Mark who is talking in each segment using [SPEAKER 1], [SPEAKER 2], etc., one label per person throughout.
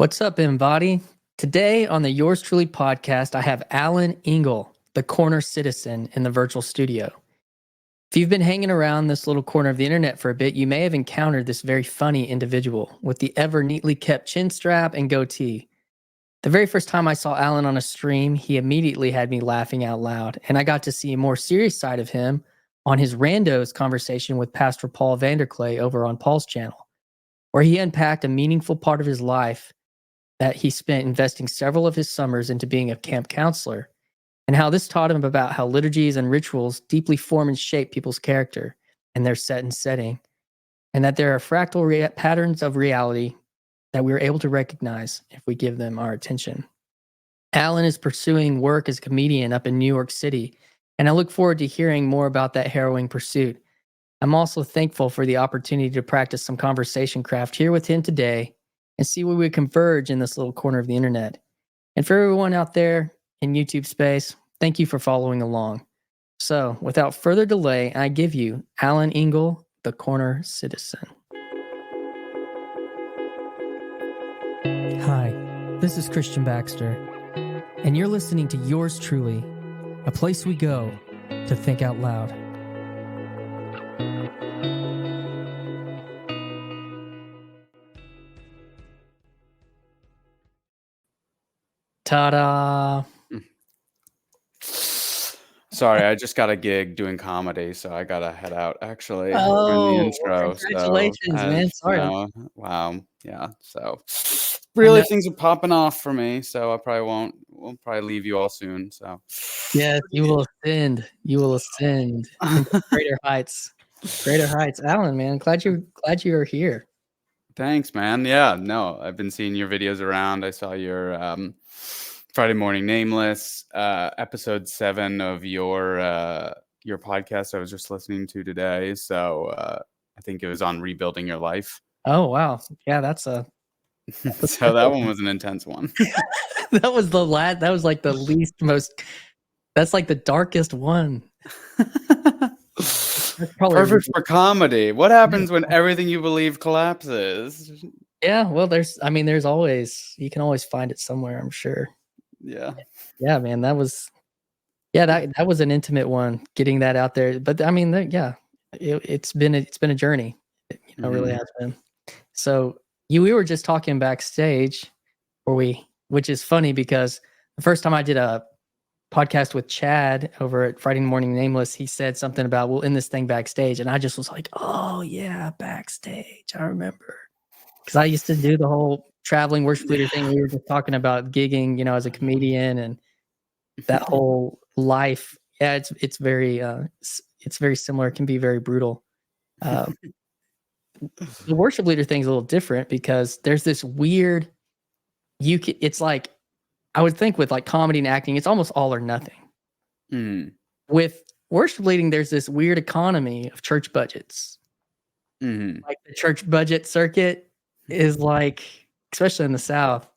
[SPEAKER 1] What's up, Embody? Today on the Yours Truly podcast, I have Allyn Engle, the corner citizen in the virtual studio. If you've been hanging around this little corner of the internet for a bit, you may have encountered this very funny individual with the ever neatly kept chin strap and goatee. The very first time I saw Allyn on a stream, he immediately had me laughing out loud, and I got to see a more serious side of him on his Randos conversation with Pastor Paul Vanderclay over on Paul's channel, where he unpacked a meaningful part of his life that he spent investing several of his summers into being a camp counselor, and how this taught him about how liturgies and rituals deeply form and shape people's character and their set and setting, and that there are fractal patterns of reality that we are able to recognize if we give them our attention. Allyn is pursuing work as a comedian up in New York City, and I look forward to hearing more about that harrowing pursuit. I'm also thankful for the opportunity to practice some conversation craft here with him today and see where we converge in this little corner of the internet. And for everyone out there in YouTube space, thank you for following along. So, without further delay, I give you Allyn Engle, the corner citizen. Hi, this is Christian Baxter, and you're listening to Yours Truly, a place we go to think out loud. Ta-da!
[SPEAKER 2] Sorry, I just got a gig doing comedy, so I gotta head out actually during the
[SPEAKER 1] Oh,
[SPEAKER 2] intro.
[SPEAKER 1] congratulations, man. Sorry.
[SPEAKER 2] Wow, yeah. So really things are popping off for me, so I probably we'll probably leave you all soon. So
[SPEAKER 1] yes, you will ascend. You will ascend into greater heights. Greater heights. Allyn, man, glad you are here.
[SPEAKER 2] Thanks, man. Yeah, no, I've been seeing your videos around. I saw your Friday Morning Nameless episode 7 of your podcast I was just listening to today. So I think it was on rebuilding your life.
[SPEAKER 1] Oh wow. Yeah, that's
[SPEAKER 2] so that one was an intense one.
[SPEAKER 1] that was like the least most that's like the darkest one.
[SPEAKER 2] Perfect for comedy. What happens when everything you believe collapses?
[SPEAKER 1] Yeah, well, there's always, you can always find it somewhere, I'm sure.
[SPEAKER 2] Yeah.
[SPEAKER 1] Yeah, man, that was an intimate one, getting that out there. But I mean, it's been a journey. It really has been. So we were just talking backstage, which is funny because the first time I did a podcast with Chad over at Friday Morning Nameless, he said something about, we'll end this thing backstage. And I just was like, oh yeah, backstage. I remember. Because I used to do the whole traveling worship leader thing. We were just talking about gigging, as a comedian and that whole life. Yeah, it's very similar. It can be very brutal. The worship leader thing is a little different because there's this weird, it's like, I would think with like comedy and acting, it's almost all or nothing. With worship leading, there's this weird economy of church budgets. Like the church budget circuit is like, especially in the South,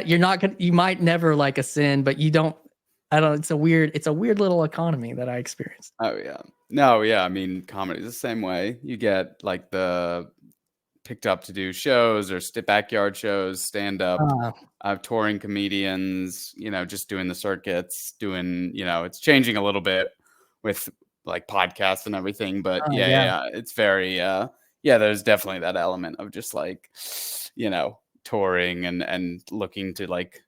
[SPEAKER 1] you might never like ascend, but it's a weird little economy that I experienced.
[SPEAKER 2] Oh yeah. No, yeah. I mean, comedy is the same way. You get like the picked up to do shows or backyard shows, stand up, touring comedians, just doing the circuits, it's changing a little bit with like podcasts and everything, but yeah, it's very, there's definitely that element of just like, touring and looking to like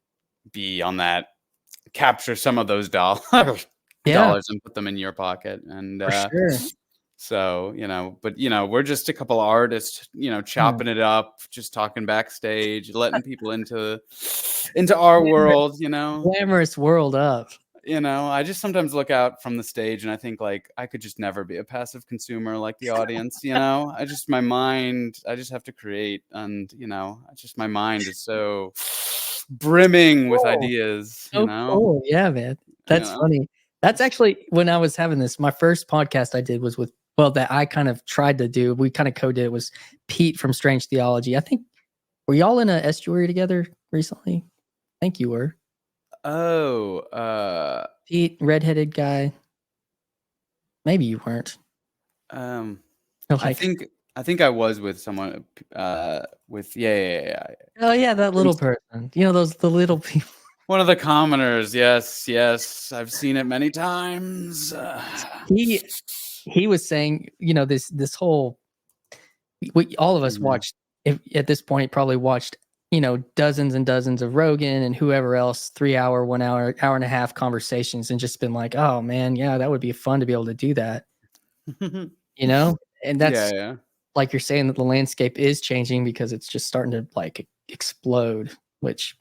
[SPEAKER 2] be on that, capture some of those dollars and put them in your pocket. And,
[SPEAKER 1] sure.
[SPEAKER 2] So, but we're just a couple of artists, chopping it up, just talking backstage, letting people into our world,
[SPEAKER 1] Glamorous world up.
[SPEAKER 2] I just sometimes look out from the stage and I think like I could just never be a passive consumer like the audience, I just have to create, and my mind is so brimming with ideas,
[SPEAKER 1] Cool. Yeah, man. That's funny. That's actually, when I was having this, my first podcast I did was with, that I kind of tried to do, we kind of co-did, it was Pete from Strange Theology. I think, were y'all in a estuary together recently? I think you were.
[SPEAKER 2] Oh,
[SPEAKER 1] Pete, redheaded guy. Maybe you weren't.
[SPEAKER 2] I think I think I was with someone with yeah.
[SPEAKER 1] Oh yeah, that little person. You know, the little people.
[SPEAKER 2] One of the commoners. Yes. I've seen it many times.
[SPEAKER 1] He was saying, you know, this whole all of us watched, if, at this point probably watched, you know, dozens and dozens of Rogan and whoever else 3 hour, 1 hour, hour and a half conversations, and just been like, oh man, yeah, that would be fun to be able to do that. You know? And that's
[SPEAKER 2] Yeah.
[SPEAKER 1] like you're saying, that the landscape is changing because it's just starting to like explode, which,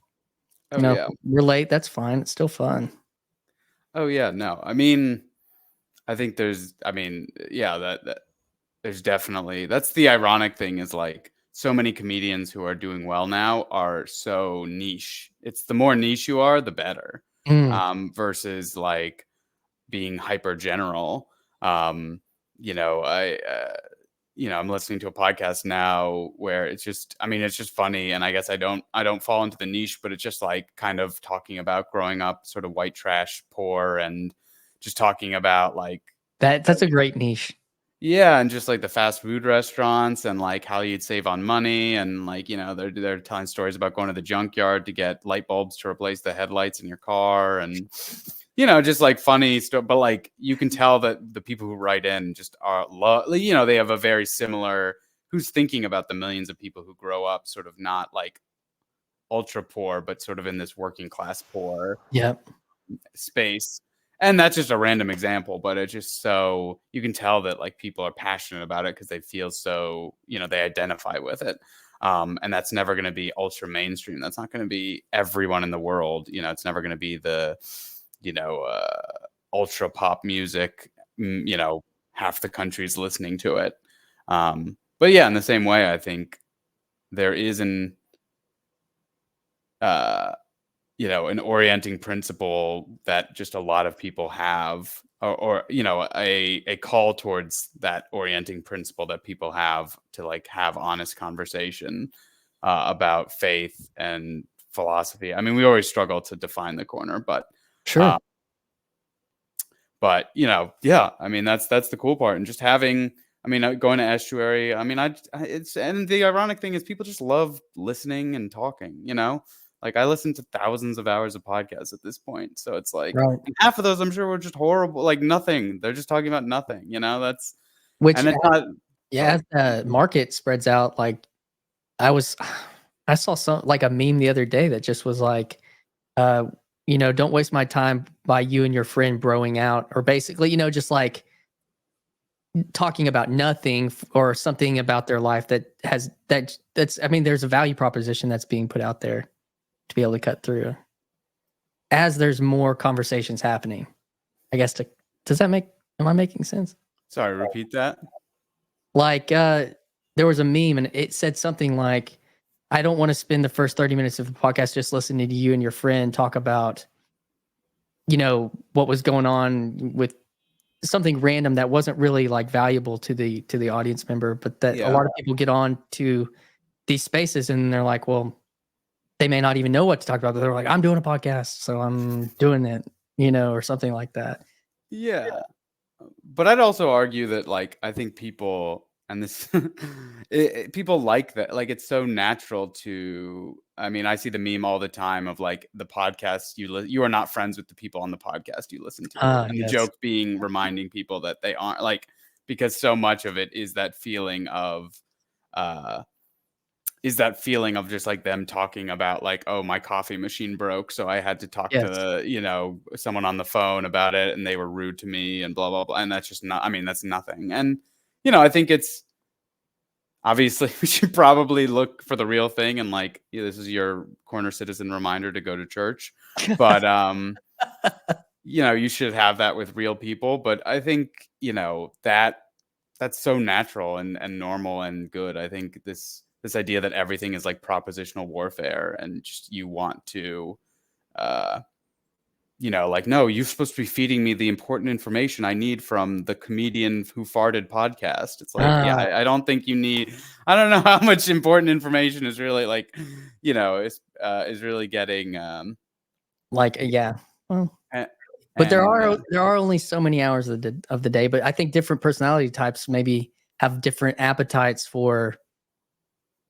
[SPEAKER 1] you know, relate, that's fine. It's still fun.
[SPEAKER 2] Oh yeah, no. I mean, I think there's that there's definitely, that's the ironic thing, is like so many comedians who are doing well now are so niche. It's the more niche you are, the better. Versus like being hyper general. You know, I'm listening to a podcast now where it's just, I mean, it's just funny. And I guess I don't fall into the niche, but it's just like kind of talking about growing up sort of white trash poor, and just talking about like
[SPEAKER 1] That's a great niche.
[SPEAKER 2] yeah, and just like the fast food restaurants, and like how you'd save on money, and like, you know, they're telling stories about going to the junkyard to get light bulbs to replace the headlights in your car, and you know, just like funny stuff. But like you can tell that the people who write in just are, you know, they have a very similar, who's thinking about the millions of people who grow up sort of not like ultra poor, but sort of in this working class poor space. And that's just a random example, but it's just so, you can tell that like people are passionate about it because they feel so, you know, they identify with it. And that's never going to be ultra mainstream. That's not going to be everyone in the world. You know, it's never going to be the, you know, ultra pop music, you know, half the country's listening to it. But yeah, in the same way, I think there is you know, an orienting principle that just a lot of people have, or you know, a call towards that orienting principle that people have to like have honest conversation about faith and philosophy. I mean, we always struggle to define the corner, but
[SPEAKER 1] Sure.
[SPEAKER 2] but you know, yeah, I mean, that's the cool part. And just having, I mean, going to Estuary, I mean, it's, and the ironic thing is people just love listening and talking, you know, like I listen to thousands of hours of podcasts at this point. So it's like,
[SPEAKER 1] Right.
[SPEAKER 2] and half of those I'm sure were just horrible, like nothing. They're just talking about nothing, you know, that's,
[SPEAKER 1] Which,
[SPEAKER 2] and it's not,
[SPEAKER 1] yeah, as the market spreads out, like I was, I saw some like a meme the other day that just was like, uh, you know, don't waste my time by you and your friend broing out, or basically, you know, just like talking about nothing or something about their life that has that's, I mean, there's a value proposition that's being put out there to be able to cut through as there's more conversations happening. I guess does that make, am I making sense?
[SPEAKER 2] sorry, repeat that.
[SPEAKER 1] Like there was a meme and it said something like, I don't want to spend the first 30 minutes of the podcast just listening to you and your friend talk about, you know, what was going on with something random that wasn't really like valuable to the audience member, but that a lot of people get on to these spaces and they're like, well, they may not even know what to talk about, but they're like, I'm doing a podcast, so I'm doing it, you know, or something like that.
[SPEAKER 2] Yeah. But I'd also argue that, like, I think people, and this, people like that. Like, it's so natural to. I mean, I see the meme all the time of like the podcast you are not friends with the people on the podcast you listen to, and the
[SPEAKER 1] Yes.
[SPEAKER 2] joke being reminding people that they aren't, like, because so much of it is that feeling of, uh, just like them talking about like, oh, my coffee machine broke, so I had to talk
[SPEAKER 1] Yes.
[SPEAKER 2] to, you know, someone on the phone about it, and they were rude to me and blah blah blah. And that's just not, I mean, that's nothing. And you know, I think it's, obviously we should probably look for the real thing, and like, this is your corner citizen reminder to go to church. But you know, you should have that with real people. But I think, you know, that's so natural and normal and good. I think this idea that everything is like propositional warfare, and just you want to, uh, you know, like, no, you're supposed to be feeding me the important information I need from the comedian who farted podcast. It's like, yeah, I don't think you need. I don't know how much important information is really like, you know, is really getting
[SPEAKER 1] Like, yeah. Well,
[SPEAKER 2] and,
[SPEAKER 1] but there are only so many hours of the day, but I think different personality types maybe have different appetites for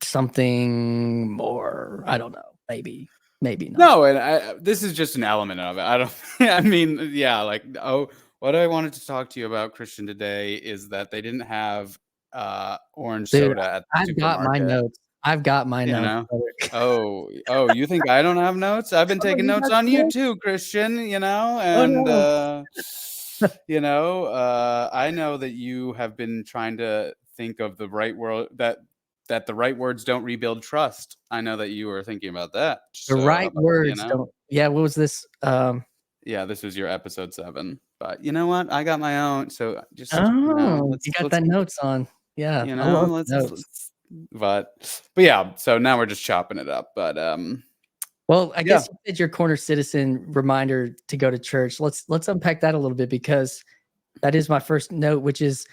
[SPEAKER 1] something more. I don't know. Maybe not.
[SPEAKER 2] No, and this is just an element of it. I don't. I mean, yeah, like, oh, what I wanted to talk to you about, Christian, today is that they didn't have orange
[SPEAKER 1] Dude,
[SPEAKER 2] soda at the
[SPEAKER 1] I've got my
[SPEAKER 2] supermarket.
[SPEAKER 1] notes. I've got my
[SPEAKER 2] You
[SPEAKER 1] notes.
[SPEAKER 2] know? Oh, you think I don't have notes? I've been
[SPEAKER 1] Oh,
[SPEAKER 2] taking
[SPEAKER 1] you
[SPEAKER 2] notes
[SPEAKER 1] got
[SPEAKER 2] on
[SPEAKER 1] some
[SPEAKER 2] you
[SPEAKER 1] notes?
[SPEAKER 2] too, Christian, you know?
[SPEAKER 1] Oh
[SPEAKER 2] And
[SPEAKER 1] no.
[SPEAKER 2] I know that you have been trying to think of the right word that the right words don't rebuild trust. I know that you were thinking about that.
[SPEAKER 1] The
[SPEAKER 2] So, how
[SPEAKER 1] right
[SPEAKER 2] about,
[SPEAKER 1] words don't. Yeah, what was this?
[SPEAKER 2] yeah, this was your episode 7. But you know what? I got my own. So just,
[SPEAKER 1] Oh, you got
[SPEAKER 2] let's
[SPEAKER 1] that notes on. Yeah,
[SPEAKER 2] you
[SPEAKER 1] I
[SPEAKER 2] know,
[SPEAKER 1] love notes.
[SPEAKER 2] but yeah, so now we're just chopping it up. But
[SPEAKER 1] Well, I
[SPEAKER 2] yeah.
[SPEAKER 1] guess you said your corner citizen reminder to go to church. Let's unpack that a little bit, because that is my first note, which is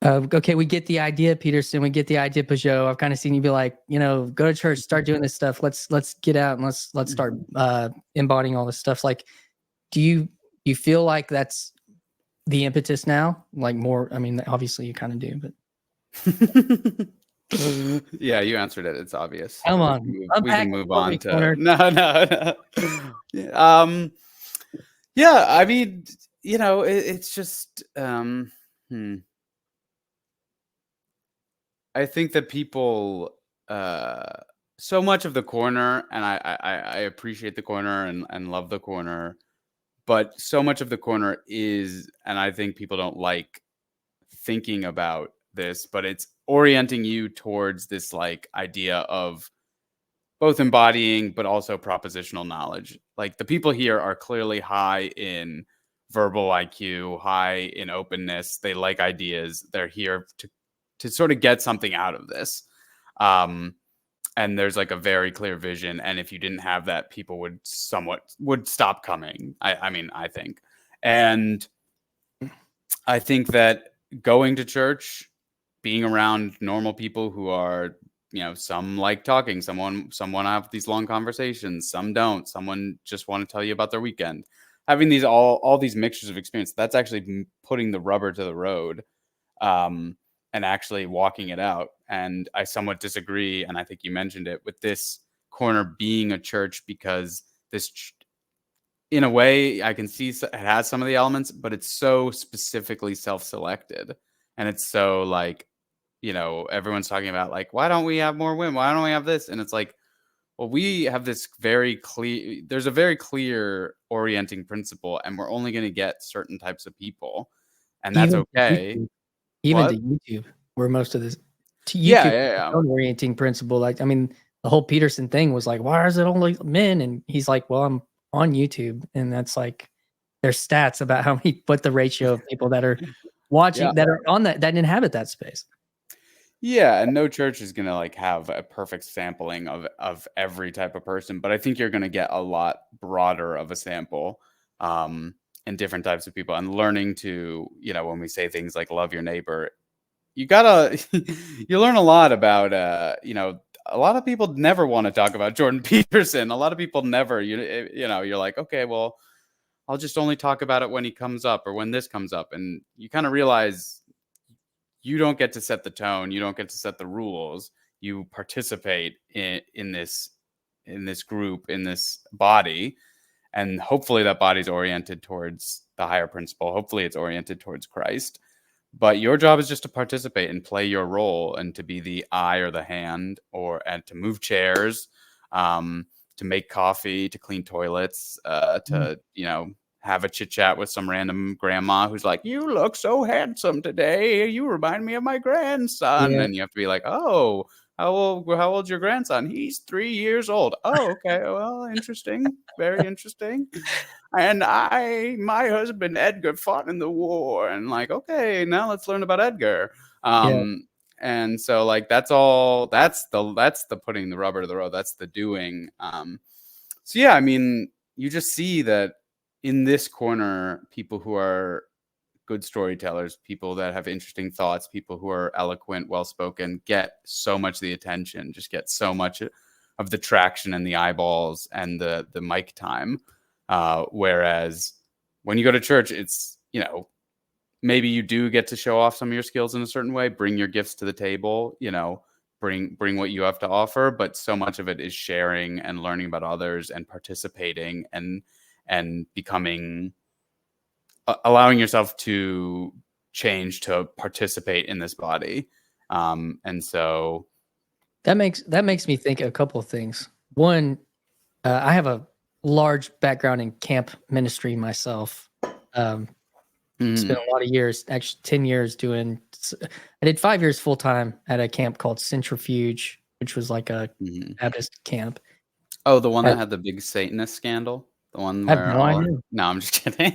[SPEAKER 1] okay. We get the idea, Peterson. We get the idea, Peugeot. I've kind of seen you be like, go to church, start doing this stuff. Let's get out and let's start embodying all this stuff. Like, do you feel like that's the impetus now? Like more? I mean, obviously you kind of do, but
[SPEAKER 2] Yeah, you answered it. It's obvious.
[SPEAKER 1] come
[SPEAKER 2] We
[SPEAKER 1] on,
[SPEAKER 2] can move, we
[SPEAKER 1] unpack
[SPEAKER 2] can
[SPEAKER 1] it
[SPEAKER 2] move
[SPEAKER 1] for
[SPEAKER 2] on
[SPEAKER 1] me,
[SPEAKER 2] to
[SPEAKER 1] corner.
[SPEAKER 2] no. Yeah, yeah, I mean, it's just I think that people so much of the corner, and I appreciate the corner and love the corner, but so much of the corner is, and I think people don't like thinking about this, but it's orienting you towards this like idea of both embodying but also propositional knowledge. Like the people here are clearly high in verbal IQ, high in openness. They like ideas. They're here to sort of get something out of this. Um, and there's like a very clear vision. And if you didn't have that, people would stop coming. I mean, I think. And I think that going to church, being around normal people who are, some like talking, someone have these long conversations, some don't, someone just want to tell you about their weekend. Having these all these mixtures of experience, that's actually putting the rubber to the road, and actually walking it out. And I somewhat disagree, and I think you mentioned it, with this corner being a church, because in a way, I can see it has some of the elements, but it's so specifically self-selected, and it's so like, everyone's talking about like, why don't we have more women? Why don't we have this? And it's like, well, we have this very clear. There's a very clear orienting principle, and we're only going to get certain types of people, and that's
[SPEAKER 1] Even to
[SPEAKER 2] okay.
[SPEAKER 1] YouTube, even to
[SPEAKER 2] What?
[SPEAKER 1] YouTube, where most of this to
[SPEAKER 2] Yeah,
[SPEAKER 1] YouTube
[SPEAKER 2] yeah,
[SPEAKER 1] its
[SPEAKER 2] yeah.
[SPEAKER 1] own orienting principle. Like, I mean, the whole Peterson thing was like, why is it only men? And he's like, well, I'm on YouTube, and that's like there's stats about what the ratio of people that are
[SPEAKER 2] Yeah.
[SPEAKER 1] watching, that are on that inhabit that space.
[SPEAKER 2] Yeah, and no church is gonna like have a perfect sampling of every type of person, but I think you're gonna get a lot broader of a sample, and different types of people. And learning to, when we say things like love your neighbor, you gotta you learn a lot about a lot of people never want to talk about Jordan Peterson. A lot of people never, you're like, okay, well, I'll just only talk about it when he comes up or when this comes up. And you kind of realize you don't get to set the tone, you don't get to set the rules. You participate in this group, in this body, and hopefully that body's oriented towards the higher principle. Hopefully it's oriented towards Christ. But your job is just to participate and play your role, and to be the eye or the hand, and to move chairs, to make coffee, to clean toilets,
[SPEAKER 1] Mm.
[SPEAKER 2] to have a chit chat with some random grandma who's like, "You look so handsome today. You remind me of my grandson."
[SPEAKER 1] Yeah,
[SPEAKER 2] And you have to be like, "Oh, how old's your grandson?" "He's 3 years old." "Oh, okay. Well, interesting. Very interesting." "And my husband Edgar fought in the war." And like, okay, now let's learn about Edgar.
[SPEAKER 1] yeah.
[SPEAKER 2] And so like that's the putting the rubber to the road. That's the doing. So yeah, I mean, you just see that in this corner, people who are good storytellers, people that have interesting thoughts, people who are eloquent, well spoken, get so much of the attention, just get so much of the traction and the eyeballs and the mic time. Whereas when you go to church, it's maybe you do get to show off some of your skills in a certain way, bring your gifts to the table, bring what you have to offer, but so much of it is sharing and learning about others and participating and becoming allowing yourself to change to participate in this body. And so
[SPEAKER 1] That makes me think a couple of things. One, I have a large background in camp ministry myself. Spent a lot of years, actually 10 years doing. I did 5 years full time at a camp called Centrifuge, which was like a Baptist camp.
[SPEAKER 2] Oh, the one that had the big Satanist scandal? The one
[SPEAKER 1] I have
[SPEAKER 2] where
[SPEAKER 1] no idea.
[SPEAKER 2] No, I'm just kidding.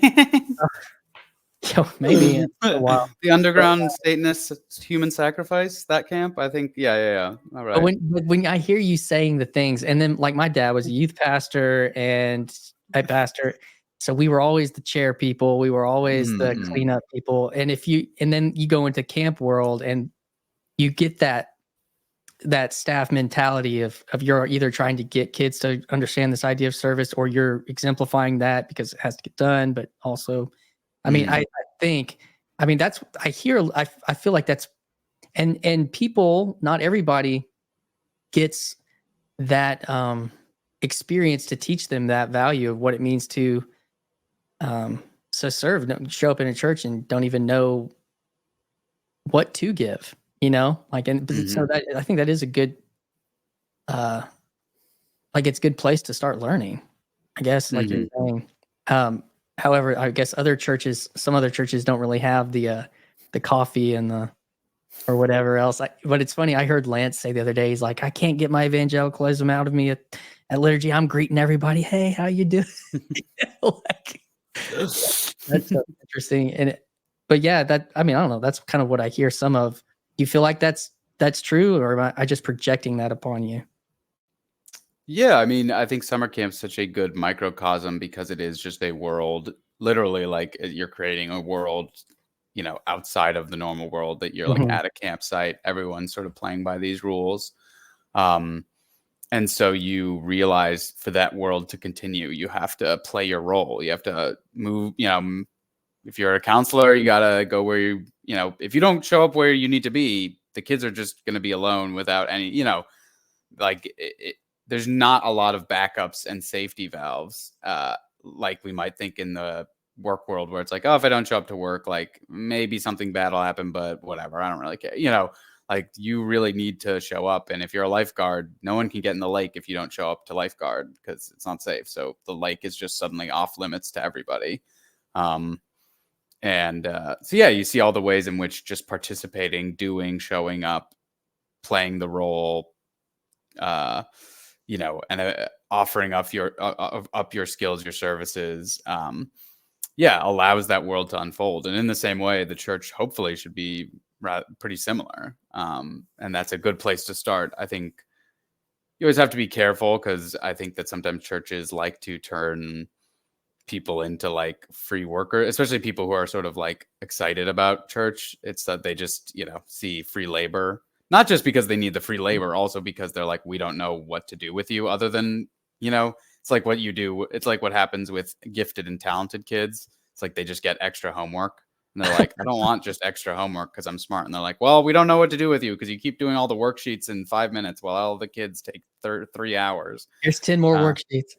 [SPEAKER 1] Maybe in a while.
[SPEAKER 2] The underground Satanist human sacrifice, that camp, I think. Yeah. All right.
[SPEAKER 1] But when I hear you saying the things, and then like my dad was a youth pastor and I pastor, so we were always the chair people, we were always the cleanup people. And then you go into camp world and you get that staff mentality of you're either trying to get kids to understand this idea of service, or you're exemplifying that because it has to get done, but also, I mean, I think, I mean, that's, I feel like that's, and people, not everybody gets that experience to teach them that value of what it means to serve. Don't show up in a church and don't even know what to give, like, and so that, I think that is a good, like, it's a good place to start learning, I guess, like you're saying. However, I guess some other churches don't really have the coffee and or whatever else. But it's funny. I heard Lance say the other day, he's like, I can't get my evangelicalism out of me at liturgy. I'm greeting everybody. Hey, how you doing? Like, that's so interesting. But yeah, I don't know. That's kind of what I hear some of. Do you feel like that's true, or am I just projecting that upon you?
[SPEAKER 2] Yeah, I mean, I think summer camp's such a good microcosm because it is just a world, literally, like you're creating a world, outside of the normal world, that you're like at a campsite, everyone's sort of playing by these rules. And so you realize for that world to continue, you have to play your role. You have to move, if you're a counselor, you got to go where if you don't show up where you need to be, the kids are just going to be alone without any, like there's not a lot of backups and safety valves, like we might think in the work world, where it's like, oh, if I don't show up to work, like maybe something bad will happen, but whatever, I don't really care. Like you really need to show up. And if you're a lifeguard, no one can get in the lake if you don't show up to lifeguard because it's not safe. So the lake is just suddenly off limits to everybody. So yeah, you see all the ways in which just participating, doing, showing up, playing the role, and offering up your skills, your services, allows that world to unfold. And in the same way, the church hopefully should be pretty similar. And that's a good place to start. I think you always have to be careful because I think that sometimes churches like to turn people into like free workers, especially people who are sort of like excited about church. It's that they just, see free labor. Not just because they need the free labor, also because they're like, we don't know what to do with you other than, it's like what you do. It's like what happens with gifted and talented kids. It's like they just get extra homework. And they're like, I don't want just extra homework because I'm smart. And they're like, well, we don't know what to do with you because you keep doing all the worksheets in 5 minutes while all the kids take 3 hours.
[SPEAKER 1] Here's 10 more worksheets.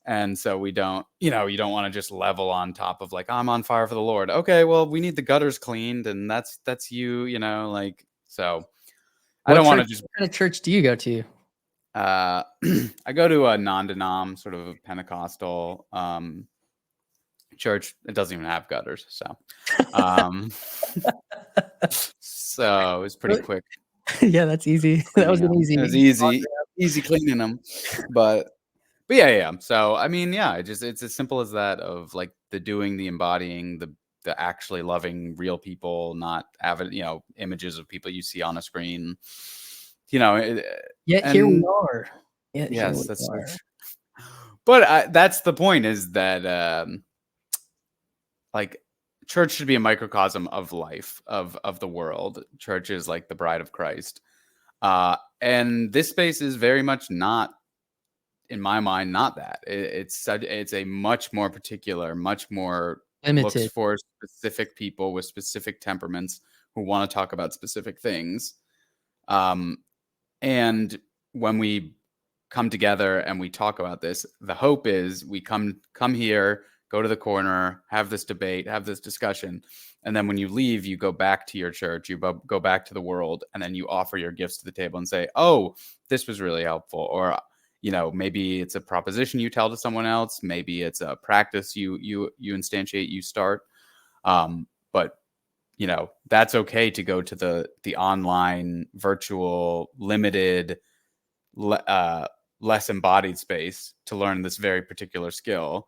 [SPEAKER 2] And so we don't, you don't want to just level on top of like, I'm on fire for the Lord. Okay, well, we need the gutters cleaned. And that's you, like. So I don't want to just.
[SPEAKER 1] What kind of church do you go to?
[SPEAKER 2] I go to a non-denom, sort of a Pentecostal church. It doesn't even have gutters, so so it's pretty quick.
[SPEAKER 1] Yeah, that's easy. That was an easy.
[SPEAKER 2] It was easy cleaning them, but yeah. So I mean, yeah, it's as simple as that, of like the doing, the embodying, the actually loving real people, not images of people you see on a screen.
[SPEAKER 1] Yet here we are.
[SPEAKER 2] Yes, that's so true. But that's the point, is that like church should be a microcosm of life, of the world. Church is like the bride of Christ. And this space is very much not, in my mind, not that. It's a much more particular, much more looks
[SPEAKER 1] Limited.
[SPEAKER 2] for specific people with specific temperaments who want to talk about specific things. And when we come together and we talk about this, the hope is we come here, go to the corner, have this debate, have this discussion, and then when you leave, you go back to your church, you go back to the world, and then you offer your gifts to the table and say, oh, this was really helpful. Or, maybe it's a proposition you tell to someone else, maybe it's a practice you instantiate, you start. But that's okay to go to the online, virtual, limited, less embodied space to learn this very particular skill,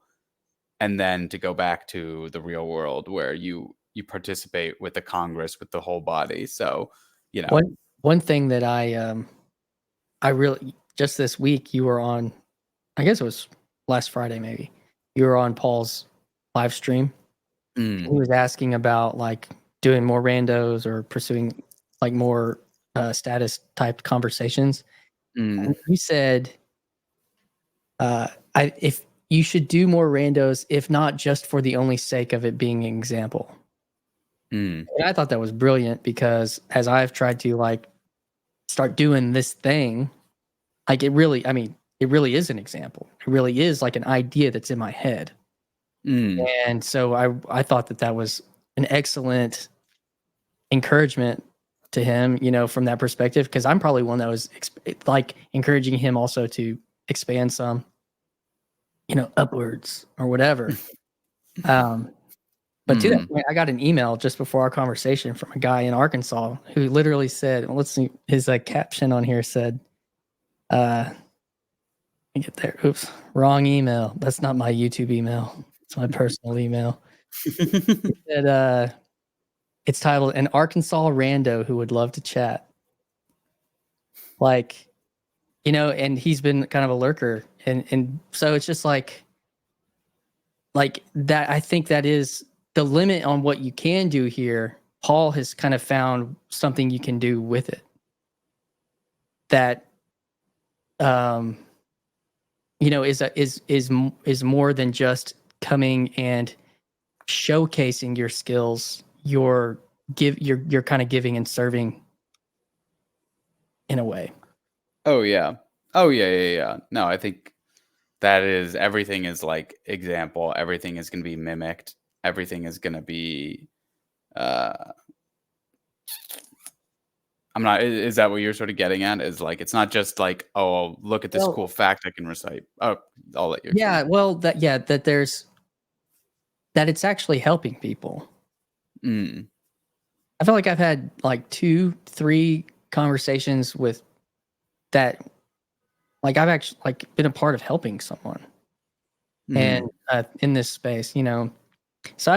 [SPEAKER 2] and then to go back to the real world where you participate with the Congress, with the whole body. So,
[SPEAKER 1] one thing that I really, just this week, you were on, I guess it was last Friday, maybe you were on Paul's live stream. He was asking about like doing more randos or pursuing like more status type conversations. And he said, if you should do more randos, if not just for the only sake of it being an example. And I thought that was brilliant because as I've tried to like start doing this thing, like it really is an example. It really is like an idea that's in my head. And so I thought that was an excellent encouragement to him, from that perspective, because I'm probably one that was like encouraging him also to expand some, upwards or whatever. But to that point, I got an email just before our conversation from a guy in Arkansas who literally said, let's see, his caption on here said, let me get there. Oops, wrong email. That's not my YouTube email. It's my personal email. It said, it's titled "An Arkansas Rando Who Would Love to Chat." Like, and he's been kind of a lurker. And so it's just like that. I think that is the limit on what you can do here. Paul has kind of found something you can do with it that, is more than just coming and showcasing your skills. You're kind of giving and serving in a way.
[SPEAKER 2] Oh yeah. No, I think that is, everything is like example. Everything is going to be mimicked. Everything is going to be, is that what you're sort of getting at? Is like, it's not just like, oh, look at this cool fact I can recite. Oh, I'll let you explain.
[SPEAKER 1] Yeah. Well, that it's actually helping people. I feel like I've had like 2-3 conversations with that. Like I've actually like been a part of helping someone and in this space, so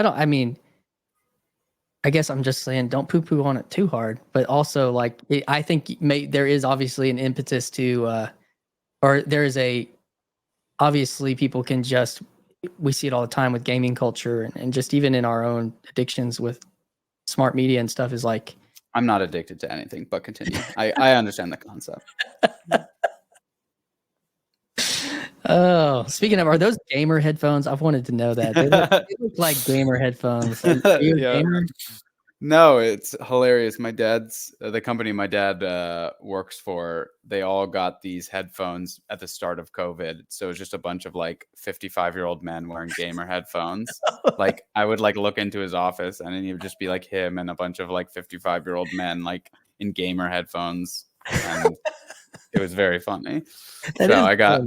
[SPEAKER 1] I guess I'm just saying, don't poo-poo on it too hard, but also like, I think there is obviously an impetus to, or there is obviously people can we see it all the time with gaming culture and just even in our own addictions with smart media and stuff is like.
[SPEAKER 2] I'm not addicted to anything, but continue. I understand the concept.
[SPEAKER 1] Oh, speaking of, are those gamer headphones? I've wanted to know that. They look like gamer headphones. Are you a gamer?
[SPEAKER 2] No, it's hilarious. My dad's, the company my dad works for, they all got these headphones at the start of COVID. So it's just a bunch of like 55-year-old men wearing gamer headphones. Like I would like look into his office and it would just be like him and a bunch of like 55-year-old men like in gamer headphones. And it was very funny. So I got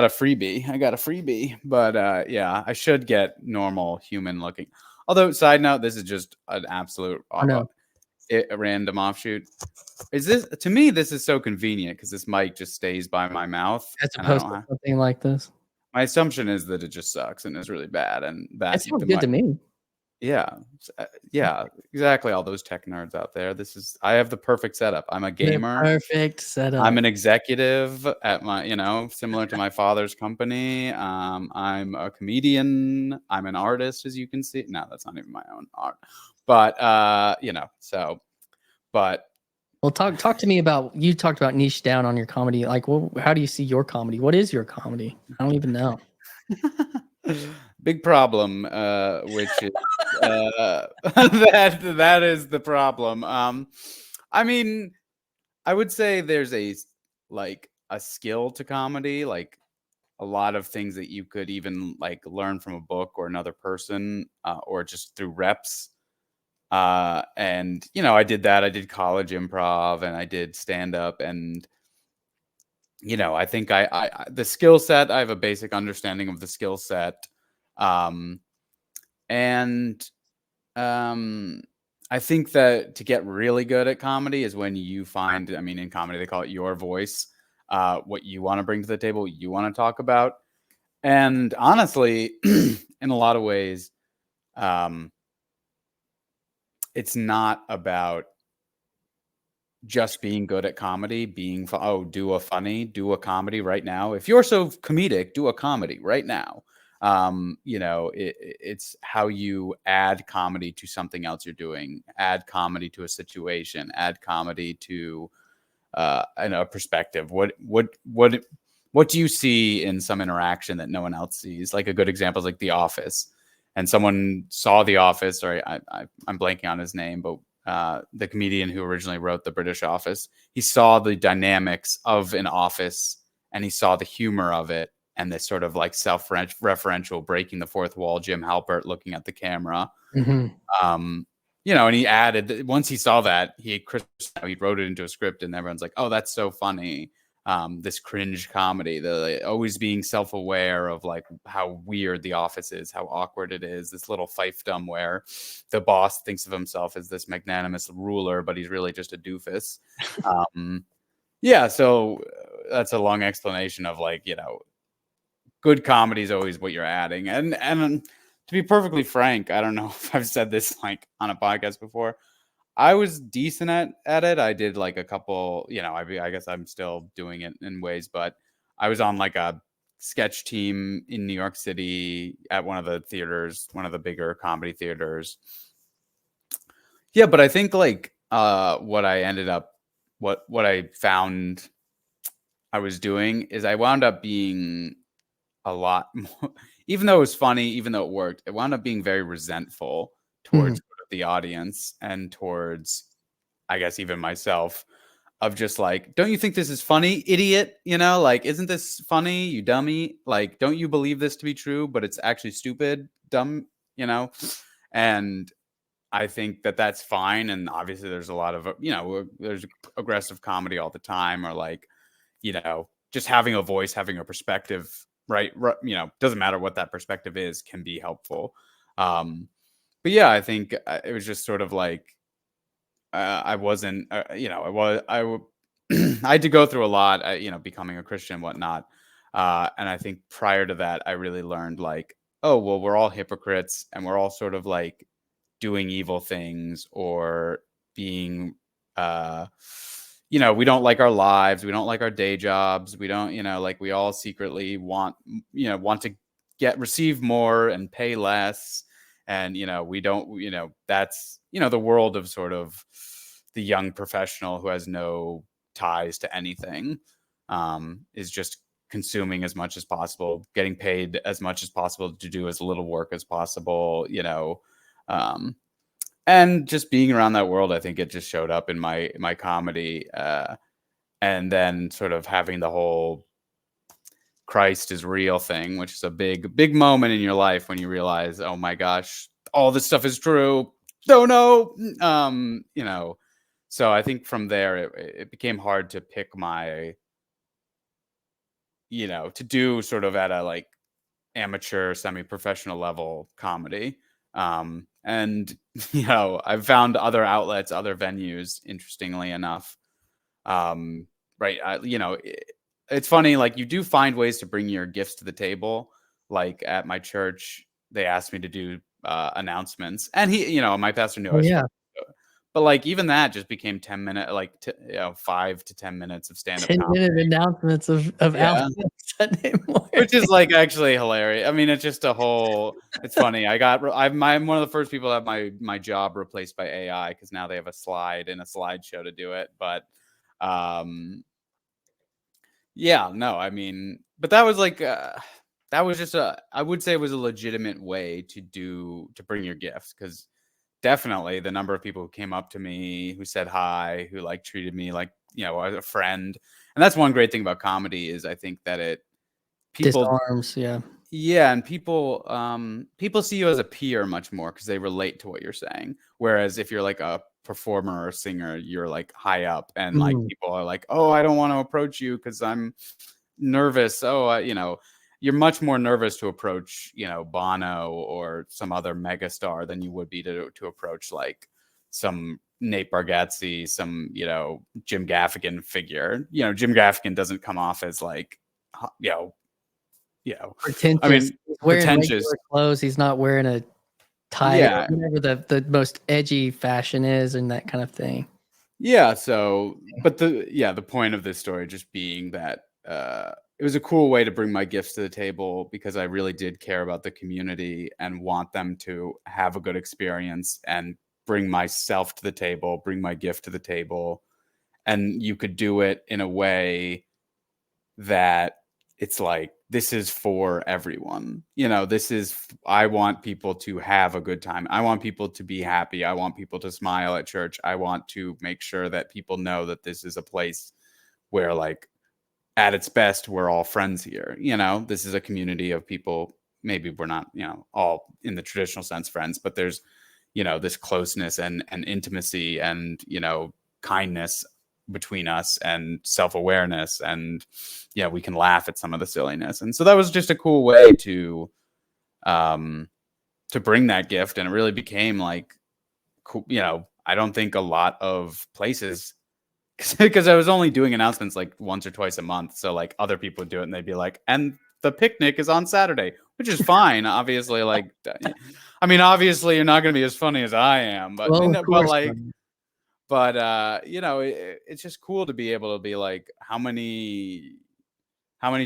[SPEAKER 2] a freebie. But yeah, I should get normal human looking. Although, side note, this is just an absolute random offshoot. To me, this is so convenient because this mic just stays by my mouth.
[SPEAKER 1] As opposed to something like this.
[SPEAKER 2] My assumption is that it just sucks and is really bad. And
[SPEAKER 1] that sounds good to me.
[SPEAKER 2] Yeah, exactly. All those tech nerds out there. I have the perfect setup. I'm a gamer.
[SPEAKER 1] The perfect setup.
[SPEAKER 2] I'm an executive at my, similar to my father's company. I'm a comedian. I'm an artist, as you can see. No, that's not even my own art. But,
[SPEAKER 1] Well, talk to me about, you talked about niche down on your comedy. Like, how do you see your comedy? What is your comedy? I don't even know.
[SPEAKER 2] big problem, which is that is the problem. I mean, I would say there's like a skill to comedy, like a lot of things that you could even like learn from a book or another person, or just through reps. And I did that. I did college improv and I did stand up, and I think the skill set. I have a basic understanding of the skill set, um, and um, I think that to get really good at comedy is when you find. I mean, in comedy they call it your voice. What you want to bring to the table, what you want to talk about, and honestly, in a lot of ways, um, it's not about just being good at comedy, do a comedy right now. If you're so comedic, do a comedy right now. It's how you add comedy to something else you're doing, add comedy to a situation, add comedy to a perspective. What do you see in some interaction that no one else sees? Like a good example is like The Office, and someone saw The Office. Sorry, I'm blanking on his name, but the comedian who originally wrote The British Office, he saw the dynamics of an office and he saw the humor of it and this sort of like self-referential, breaking the fourth wall, Jim Halpert looking at the camera.
[SPEAKER 1] Mm-hmm.
[SPEAKER 2] And he added, once he saw that, he wrote it into a script, and everyone's like, "Oh, that's so funny." This cringe comedy, the always being self-aware of like how weird the office is, how awkward it is, this little fiefdom where the boss thinks of himself as this magnanimous ruler, but he's really just a doofus. Yeah, so that's a long explanation of like, good comedy is always what you're adding. And to be perfectly frank, I don't know if I've said this like on a podcast before. I was decent at it. I did like a couple, I guess I'm still doing it in ways, but I was on like a sketch team in New York City at one of the theaters, one of the bigger comedy theaters. Yeah, but I think like what I found I was doing is I wound up being a lot more, even though it was funny, even though it worked, it wound up being very resentful
[SPEAKER 1] Mm-hmm.
[SPEAKER 2] towards sort of the audience and towards, I guess, even myself, of just like, don't you think this is funny, idiot? Like, isn't this funny, you dummy? Like, don't you believe this to be true, but it's actually stupid, dumb, And I think that that's fine. And obviously there's a lot of, there's aggressive comedy all the time, or like, just having a voice, having a perspective, right? Doesn't matter what that perspective is, can be helpful. But yeah, I think it was just sort of like, I wasn't, I had to go through a lot, becoming a Christian and whatnot. And I think prior to that, I really learned like, oh, well, we're all hypocrites and we're all sort of like doing evil things, or being, we don't like our lives. We don't like our day jobs. We don't, like we all secretly want to receive more and pay less. And, we don't, that's, the world of sort of the young professional who has no ties to anything, is just consuming as much as possible, getting paid as much as possible to do as little work as possible, and just being around that world. I think it just showed up in my comedy, and then sort of having the whole Christ is real thing, which is a big moment in your life when you realize, oh my gosh, all this stuff is true. Oh no. So I think from there it became hard to pick my, to do sort of at a like amateur, semi-professional level comedy. And I've found other outlets, other venues, interestingly enough. Right. It's funny, like you do find ways to bring your gifts to the table. Like at my church, they asked me to do announcements, and my pastor knew I
[SPEAKER 1] Oh,
[SPEAKER 2] was
[SPEAKER 1] yeah.
[SPEAKER 2] but like even that just became 10 minute, like 5 to 10 minutes of stand-up comedy.
[SPEAKER 1] 10-minute announcements of Allan
[SPEAKER 2] Yeah.
[SPEAKER 1] Sunday
[SPEAKER 2] Which is
[SPEAKER 1] morning.
[SPEAKER 2] like actually hilarious. I mean, it's just it's funny. I'm one of the first people to have my job replaced by AI, because now they have a slide and a slideshow to do it. But yeah, no, I mean, but that was like, that was just I would say it was a legitimate way to bring your gifts, because definitely the number of people who came up to me, who said hi, who like treated me like, as a friend. And that's one great thing about comedy, is I think that people,
[SPEAKER 1] Disarms, yeah.
[SPEAKER 2] yeah, and people see you as a peer much more because they relate to what you're saying. Whereas if you're like a performer or singer, you're like high up, and like
[SPEAKER 1] Mhm.
[SPEAKER 2] people are like, "Oh, I don't want to approach you because I'm nervous." Oh, you're much more nervous to approach, Bono or some other megastar than you would be to approach like some Nate Bargatze, some, Jim Gaffigan figure. Jim Gaffigan doesn't come off as like, you know, I
[SPEAKER 1] Pretentious.
[SPEAKER 2] mean,
[SPEAKER 1] He's wearing
[SPEAKER 2] pretentious.
[SPEAKER 1] regular clothes. He's not wearing a tie or
[SPEAKER 2] Yeah.
[SPEAKER 1] whatever the most edgy fashion is and that kind of thing.
[SPEAKER 2] Yeah. So, but the point of this story just being that it was a cool way to bring my gifts to the table, because I really did care about the community and want them to have a good experience, and bring myself to the table, bring my gift to the table. And you could do it in a way that it's like, this is for everyone. I want people to have a good time. I want people to be happy. I want people to smile at church. I want to make sure that people know that this is a place where, like, at its best, we're all friends here. This is a community of people. Maybe we're not, all in the traditional sense friends, but there's, this closeness and intimacy and, kindness between us, and self-awareness, and we can laugh at some of the silliness. And so that was just a cool way um to bring that gift. And it really became like, cool. I don't think a lot of places, because I was only doing announcements like once or twice a month. So like other people would do it, and they'd be like, and the picnic is on Saturday, which is fine. Obviously, like, I mean, obviously you're not going to be as funny as I am, but,
[SPEAKER 1] Well, of
[SPEAKER 2] but
[SPEAKER 1] course.
[SPEAKER 2] like, but it's just cool to be able to be like, how many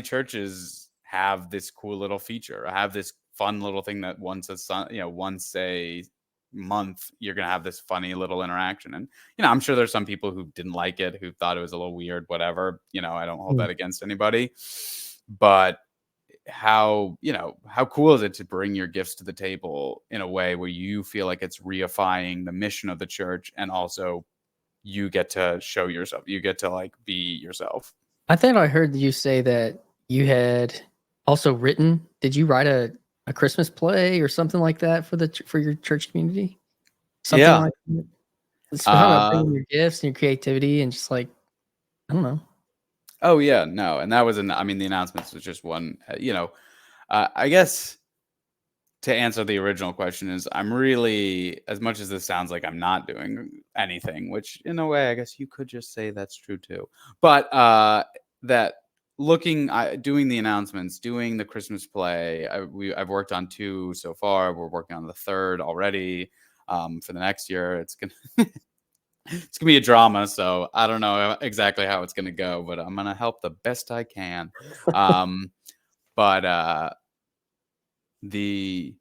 [SPEAKER 2] churches have this cool little feature, or have this fun little thing that once a month you're going to have this funny little interaction. And I'm sure there's some people who didn't like it, who thought it was a little weird, whatever. I don't hold
[SPEAKER 1] Mm.
[SPEAKER 2] that against anybody. But how cool is it to bring your gifts to the table in a way where you feel like it's reifying the mission of the church, and also you get to show yourself, you get to like be yourself.
[SPEAKER 1] I think I heard you say that you had also written. Did you write a Christmas play or something like that for your church community? Something
[SPEAKER 2] Yeah.
[SPEAKER 1] like that? So we're talking about
[SPEAKER 2] uh
[SPEAKER 1] bringing your gifts and your creativity and just like, I don't know.
[SPEAKER 2] oh yeah, no, and that was I mean, the announcements was just one. I guess, to answer the original question, is I'm really, as much as this sounds like I'm not doing anything, which in a way I guess you could just say that's true too. But that doing the announcements, doing the Christmas play, I've worked on 2 so far. We're working on the 3rd already. For the next year, it's gonna it's gonna be a drama, so I don't know exactly how it's gonna go, but I'm gonna help the best I can. Um, but the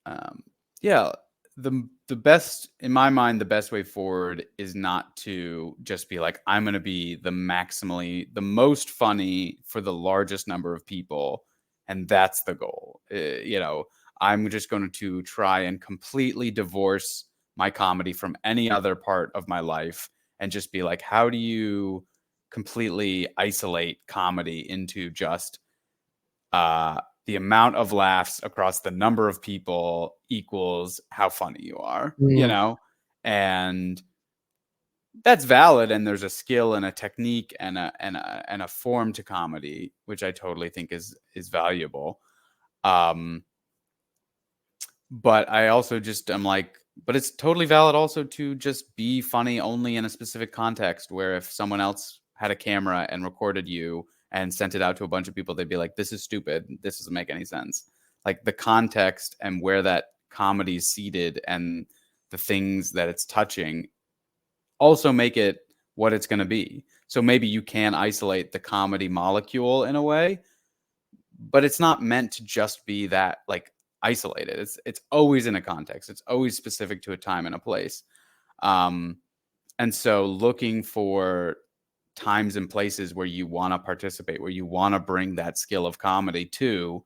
[SPEAKER 2] um, yeah, the best, in my mind, the best way forward is not to just be like, I'm gonna be the most funny for the largest number of people, and that's the goal. I'm just going to try and completely divorce my comedy from any other part of my life, and just be like, how do you completely isolate comedy into just the amount of laughs across the number of people equals how funny you are,
[SPEAKER 1] Mm,
[SPEAKER 2] and that's valid. And there's a skill and a technique and a form to comedy, which I totally think is valuable. Um, but I also just am like, but it's totally valid also to just be funny only in a specific context, where if someone else had a camera and recorded you and sent it out to a bunch of people, they'd be like, this is stupid. This doesn't make any sense. Like, the context and where that comedy is seated and the things that it's touching also make it what it's going to be. So maybe you can isolate the comedy molecule in a way, but it's not meant to just be that, like, isolated. It's always in a context. It's always specific to a time and a place. And so looking for times and places where you want to participate, where you want to bring that skill of comedy to,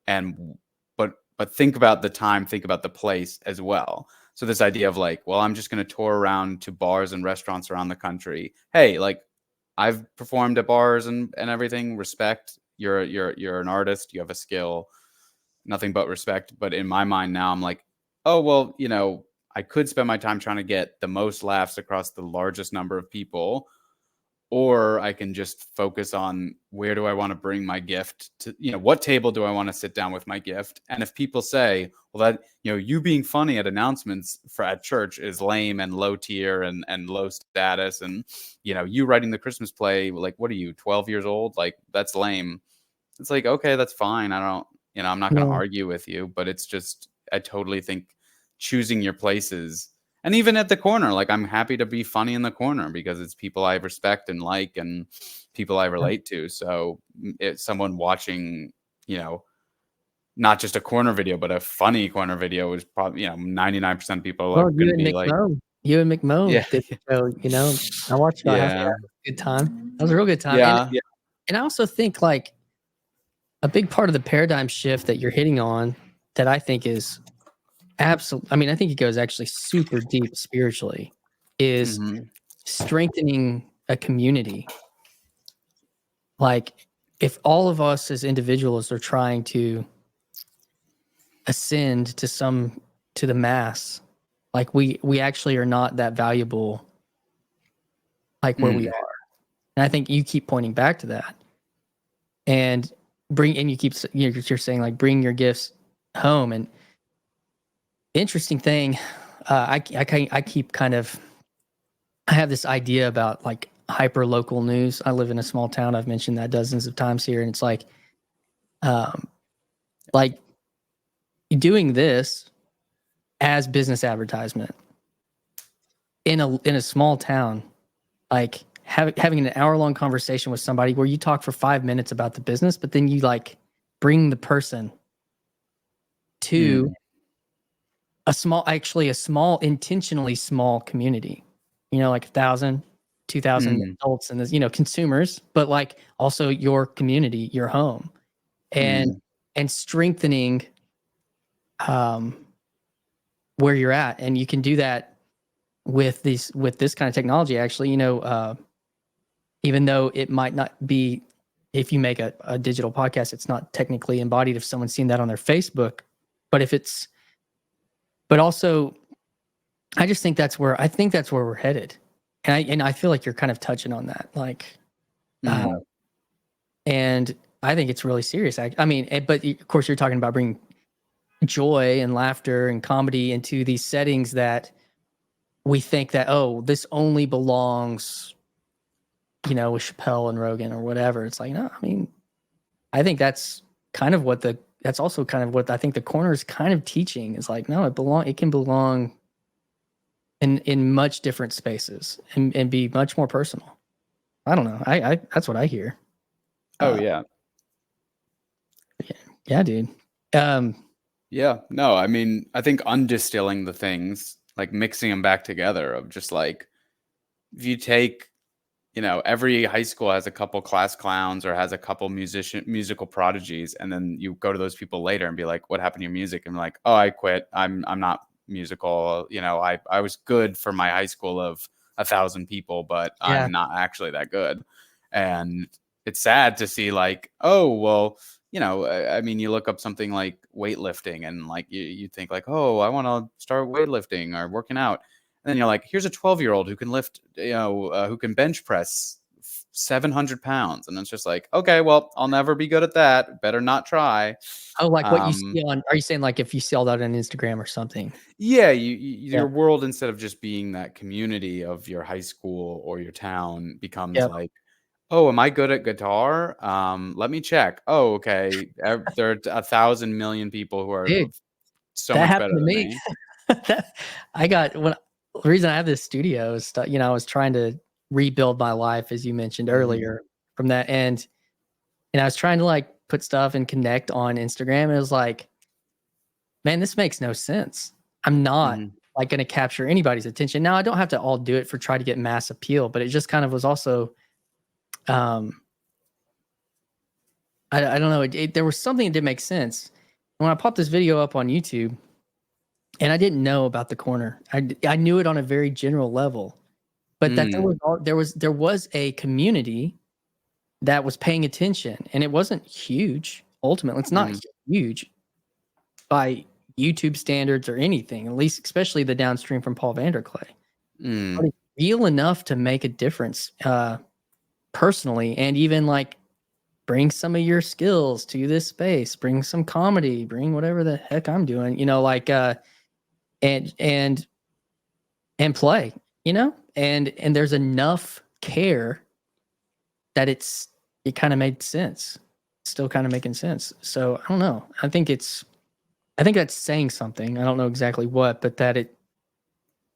[SPEAKER 2] and but think about the time, think about the place as well. So this idea of like, well, I'm just going to tour around to bars and restaurants around the country. Hey, like I've performed at bars and everything. Respect. You're an artist. You have a skill. Nothing but respect. But in my mind now, I'm like, oh well, I could spend my time trying to get the most laughs across the largest number of people, or I can just focus on where do I want to bring my gift to, what table do I want to sit down with my gift? And if people say, well, that, you being funny at announcements at church is lame and low tier and low status. And, you writing the Christmas play, like, what are you, 12 years old? Like, that's lame. It's like, okay, that's fine. I don't, I'm not going to argue with you, but it's just, I totally think choosing your places. And even at the corner, like I'm happy to be funny in the corner because it's people I respect and like and people I relate to. So it's someone watching, not just a corner video, but a funny corner video is probably, 99% of people are going to be like,
[SPEAKER 1] you and McMo
[SPEAKER 2] yeah,
[SPEAKER 1] did the show, I watched it.
[SPEAKER 2] yeah,
[SPEAKER 1] It was a good time. That was a real good time.
[SPEAKER 2] yeah,
[SPEAKER 1] And I also think like a big part of the paradigm shift that you're hitting on that I think is absolutely, I mean, I think it goes actually super deep spiritually, is strengthening a community. Like if all of us as individuals are trying to ascend to the mass, like we actually are not that valuable, like where we are. And I think you keep pointing back to that, and you keep, you're saying like bring your gifts home. And interesting thing, I keep kind of, I have this idea about like hyper local news. I live in a small town. I've mentioned that dozens of times here, and it's like doing this as business advertisement in a small town, like having an hour-long conversation with somebody where you talk for 5 minutes about the business, but then you like bring the person to a small, intentionally small community, like 1,000, 2,000 adults and this, consumers, but like also your community, your home, and strengthening where you're at. And you can do that with this kind of technology, actually, even though it might not be, if you make a digital podcast, it's not technically embodied if someone's seen that on their Facebook, but also I just think that's where we're headed. And I feel like you're kind of touching on that, like, and I think it's really serious. I mean, but of course you're talking about bringing joy and laughter and comedy into these settings that we think that, oh, this only belongs, with Chappelle and Rogan or whatever. It's like, no, I mean, I think that's kind of that's also kind of what I think the corner is kind of teaching, is like, no, it can belong in much different spaces and be much more personal. I don't know. I that's what I hear.
[SPEAKER 2] Oh yeah.
[SPEAKER 1] Yeah, dude.
[SPEAKER 2] Yeah, no, I mean, I think undistilling the things, like mixing them back together, of just like, if you take, every high school has a couple class clowns or has a couple musical prodigies, and then you go to those people later and be like, what happened to your music? And like, oh, I quit. I'm not musical. I was good for my high school of 1,000 people, but I'm not actually that good. And it's sad to see like, oh, well, I mean, you look up something like weightlifting and like you think like, oh, I want to start weightlifting or working out. And then you're like, here's a 12-year-old who can lift, who can bench press 700 pounds. And it's just like, okay, well, I'll never be good at that. Better not try.
[SPEAKER 1] Oh, like what you see are you saying like if you see all that on Instagram or something?
[SPEAKER 2] Yeah, your world, instead of just being that community of your high school or your town, becomes like, oh, am I good at guitar? Let me check. Oh, okay. There are 1,000 million people who are so much better than me.
[SPEAKER 1] The reason I have this studio is, I was trying to rebuild my life, as you mentioned earlier, from that. And I was trying to like put stuff and connect on Instagram. And it was like, man, this makes no sense. I'm not like going to capture anybody's attention. Now I don't have to all do it for try to get mass appeal, but it just kind of was also I don't know. There was something that didn't make sense. When I popped this video up on YouTube, and I didn't know about the corner. I knew it on a very general level, but that there was a community that was paying attention, and it wasn't huge. Ultimately, it's not huge by YouTube standards or anything. At least, especially the downstream from Paul Vanderklay. But it's real enough to make a difference, personally, and even like bring some of your skills to this space. Bring some comedy. Bring whatever the heck I'm doing. You know, like and play. You know, and there's enough care that it kind of made sense. Still kind of making sense. So I don't know. I think that's saying something. I don't know exactly what, but that it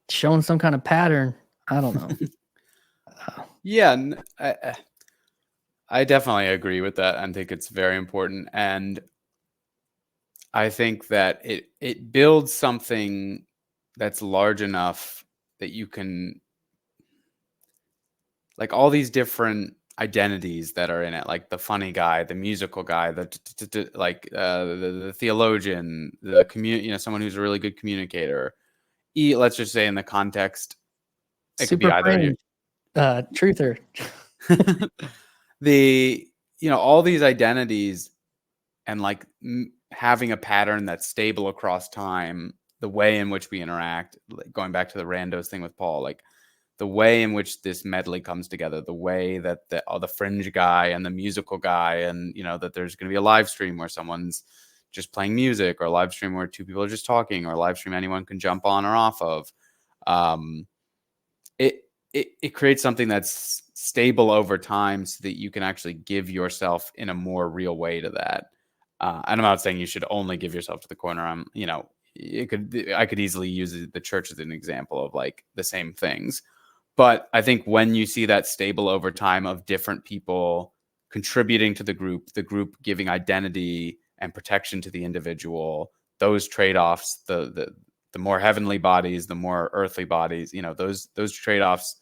[SPEAKER 1] showing some kind of pattern. I don't know.
[SPEAKER 2] Yeah, I definitely agree with that. I think it's very important, and I think that it builds something that's large enough that you can, like, all these different identities that are in it, like the funny guy, the musical guy, the theologian, someone who's a really good communicator. Let's just say in the context, it could be
[SPEAKER 1] Super
[SPEAKER 2] either
[SPEAKER 1] friend, truther.
[SPEAKER 2] All these identities, and like having a pattern that's stable across time, the way in which we interact, like going back to the randos thing with Paul, like the way in which this medley comes together, the way that the fringe guy and the musical guy, and that there's going to be a live stream where someone's just playing music, or a live stream where two people are just talking, or a live stream anyone can jump on or off of. It creates something that's stable over time, so that you can actually give yourself in a more real way to that. And I'm not saying you should only give yourself to the corner. I could easily use the church as an example of like the same things. But I think when you see that stable over time of different people contributing to the group giving identity and protection to the individual, those trade-offs, the more heavenly bodies, the more earthly bodies, those trade-offs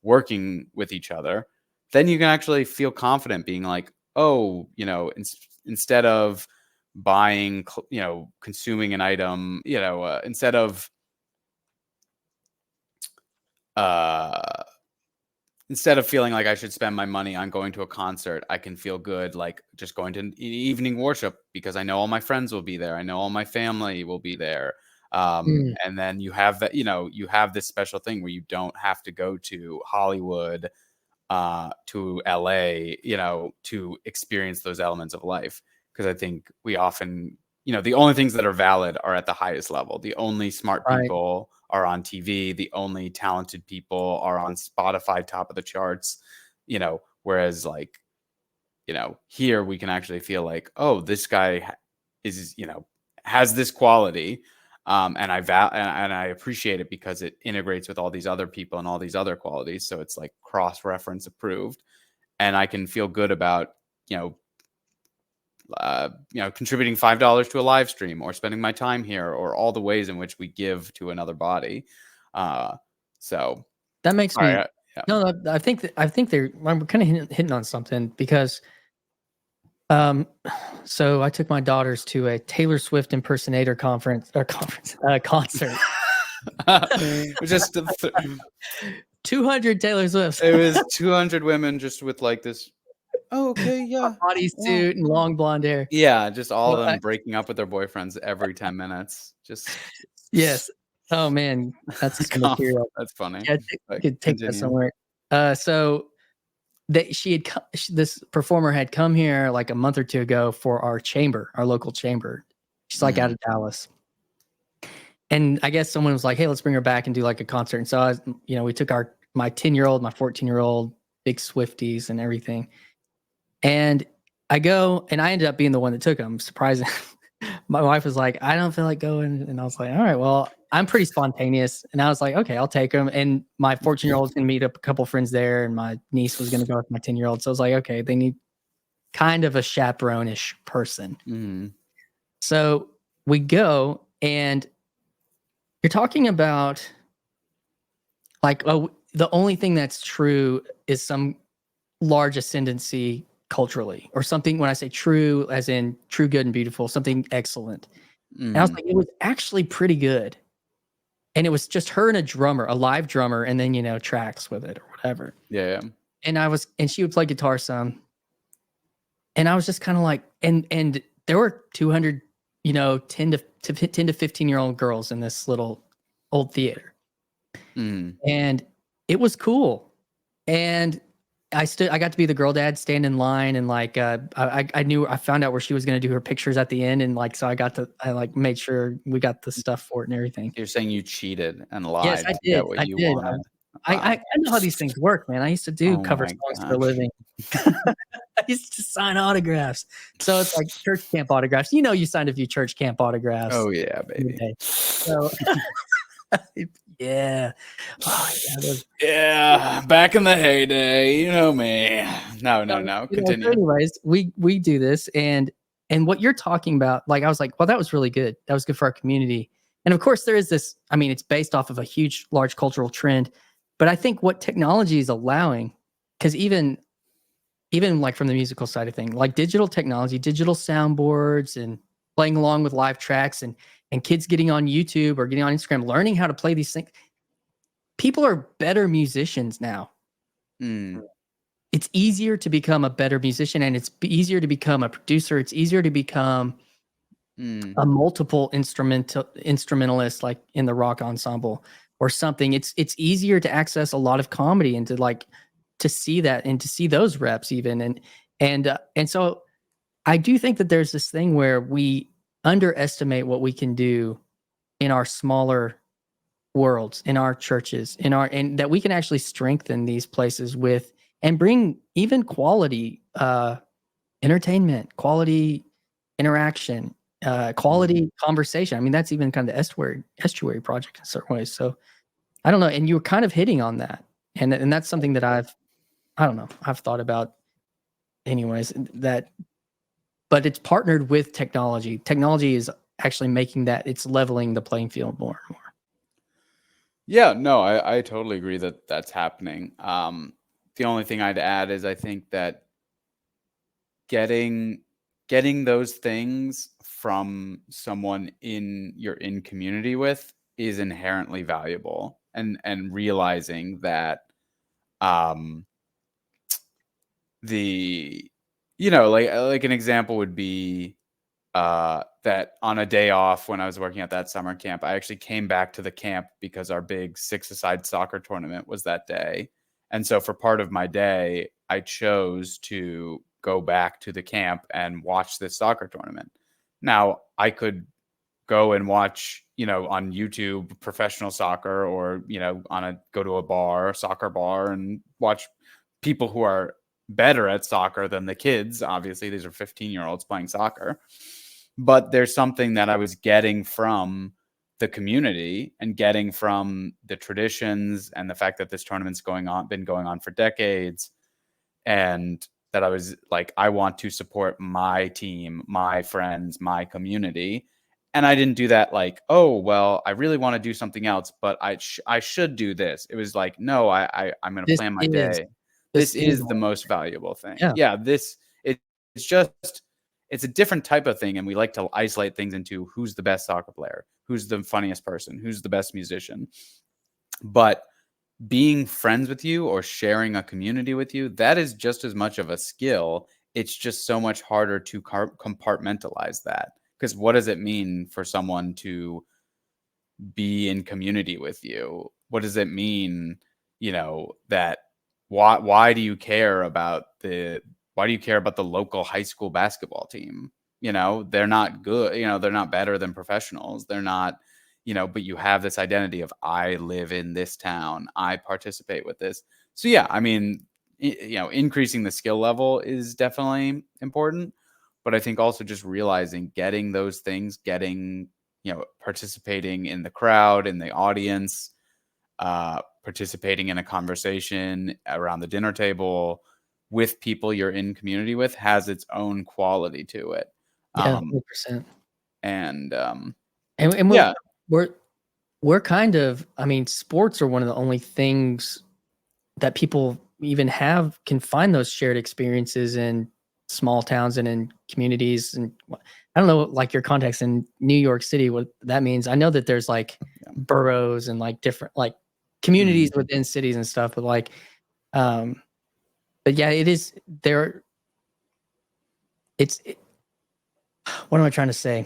[SPEAKER 2] working with each other, then you can actually feel confident being like, oh, instead of buying, consuming an item, instead of feeling like I should spend my money on going to a concert, I can feel good like just going to evening worship because I know all my friends will be there. I know all my family will be there. And then you have that, you have this special thing where you don't have to go to Hollywood, to LA, to experience those elements of life. Because I think we often, the only things that are valid are at the highest level. The only smart people are on TV. The only talented people are on Spotify top of the charts, whereas like, here we can actually feel like, oh, this guy is, has this quality. And I appreciate it because it integrates with all these other people and all these other qualities. So it's like cross-reference approved, and I can feel good about, contributing $5 to a live stream, or spending my time here, or all the ways in which we give to another body. So
[SPEAKER 1] that makes me. No, I think we're kind of hitting on something because, so I took my daughters to a Taylor Swift impersonator concert.
[SPEAKER 2] Just
[SPEAKER 1] 200 Taylor Swifts.
[SPEAKER 2] It was 200 women just with like this. Oh, okay, yeah.
[SPEAKER 1] Bodysuit and long blonde hair.
[SPEAKER 2] Yeah, just all of them breaking up with their boyfriends every 10 minutes. Just
[SPEAKER 1] yes. Oh man, that's some material.
[SPEAKER 2] That's funny.
[SPEAKER 1] Yeah, you could take that somewhere. So this performer had come here like a month or two ago for our local chamber. She's like out of Dallas. And I guess someone was like, hey, let's bring her back and do like a concert. And so we took my 10-year-old, my 14-year-old, big Swifties and everything. And I go, and I ended up being the one that took them. Surprising. My wife was like, I don't feel like going. And I was like, all right, well, I'm pretty spontaneous. And I was like, okay, I'll take them. And my 14-year-old was going to meet up a couple friends there. And my niece was going to go with my 10-year-old. So I was like, okay, they need kind of a chaperone-ish person.
[SPEAKER 2] Mm-hmm.
[SPEAKER 1] So we go, and you're talking about like, oh, the only thing that's true is some large ascendancy culturally, or something. When I say true, as in true, good, and beautiful, something excellent. And I was like, it was actually pretty good. And it was just her and a drummer, a live drummer, and then, tracks with it or whatever.
[SPEAKER 2] Yeah.
[SPEAKER 1] And she would play guitar some. And I was just kind of like, and there were 200, 10 to 15-year-old girls in this little old theater. And it was cool. And I got to be the girl dad, stand in line, and like I found out where she was going to do her pictures at the end, and like so I made sure we got the stuff for it and everything.
[SPEAKER 2] You're saying you cheated and lied
[SPEAKER 1] Yes, I
[SPEAKER 2] to
[SPEAKER 1] did.
[SPEAKER 2] get what you wanted.
[SPEAKER 1] I know how these things work, man. I used to do cover songs for a living. I used to sign autographs. So it's like church camp autographs. You signed a few church camp autographs.
[SPEAKER 2] Oh yeah, baby.
[SPEAKER 1] So yeah. Oh,
[SPEAKER 2] yeah, back in the heyday, you know me. No. Continue.
[SPEAKER 1] So anyways, we do this, and what you're talking about, like I was like, well, that was really good. That was good for our community. And of course, there is this. I mean, it's based off of a large cultural trend, but I think what technology is allowing, because even like from the musical side of things, like digital technology, digital soundboards, and playing along with live tracks, and kids getting on YouTube or getting on Instagram, learning how to play these things. People are better musicians now. It's easier to become a better musician, and it's easier to become a producer. It's easier to become a multiple instrumentalist, like in the rock ensemble or something. It's easier to access a lot of comedy and to see that and to see those reps even. And so I do think that there's this thing where we underestimate what we can do in our smaller worlds, in our churches, and that we can actually strengthen these places with and bring even quality entertainment, quality interaction, quality conversation. I mean, that's even kind of the estuary project in certain ways. So I don't know. And you were kind of hitting on that. And that's something that I've thought about anyways, but it's partnered with technology. Technology is actually making that, it's leveling the playing field more and more.
[SPEAKER 2] Yeah, no, I totally agree that that's happening. The only thing I'd add is I think that getting those things from someone you're in community with is inherently valuable, and realizing that like an example would be that on a day off when I was working at that summer camp, I actually came back to the camp because our big 6-a-side soccer tournament was that day. And so for part of my day, I chose to go back to the camp and watch this soccer tournament. Now, I could go and watch, on YouTube professional soccer, or, go to a soccer bar, and watch people who are better at soccer than the kids. Obviously, these are 15-year-olds playing soccer. But there's something that I was getting from the community and getting from the traditions and the fact that this tournament's been going on for decades, and that I was like, I want to support my team, my friends, my community. And I didn't do that like, oh, well, I really want to do something else, but I should do this. It was like, no, I'm going to plan my day. This is the most valuable thing. Yeah, it's a different type of thing. And we like to isolate things into who's the best soccer player, who's the funniest person, who's the best musician. But being friends with you or sharing a community with you, that is just as much of a skill. It's just so much harder to compartmentalize that. Because what does it mean for someone to be in community with you? What does it mean, that why do you care about the local high school basketball team? They're not good. They're not better than professionals. They're not, but you have this identity of, I live in this town, I participate with this. So yeah, I mean, increasing the skill level is definitely important, but I think also just realizing, getting those things, participating in the crowd, in the audience, participating in a conversation around the dinner table with people you're in community with, has its own quality to it.
[SPEAKER 1] Yeah, 100%.
[SPEAKER 2] And
[SPEAKER 1] yeah, we're kind of, I mean, sports are one of the only things that people even can find those shared experiences in small towns and in communities. And I don't know, like your context in New York City, what that means. I know that there's like boroughs and like different like communities within cities and stuff, but like, but yeah, it is there. What am I trying to say?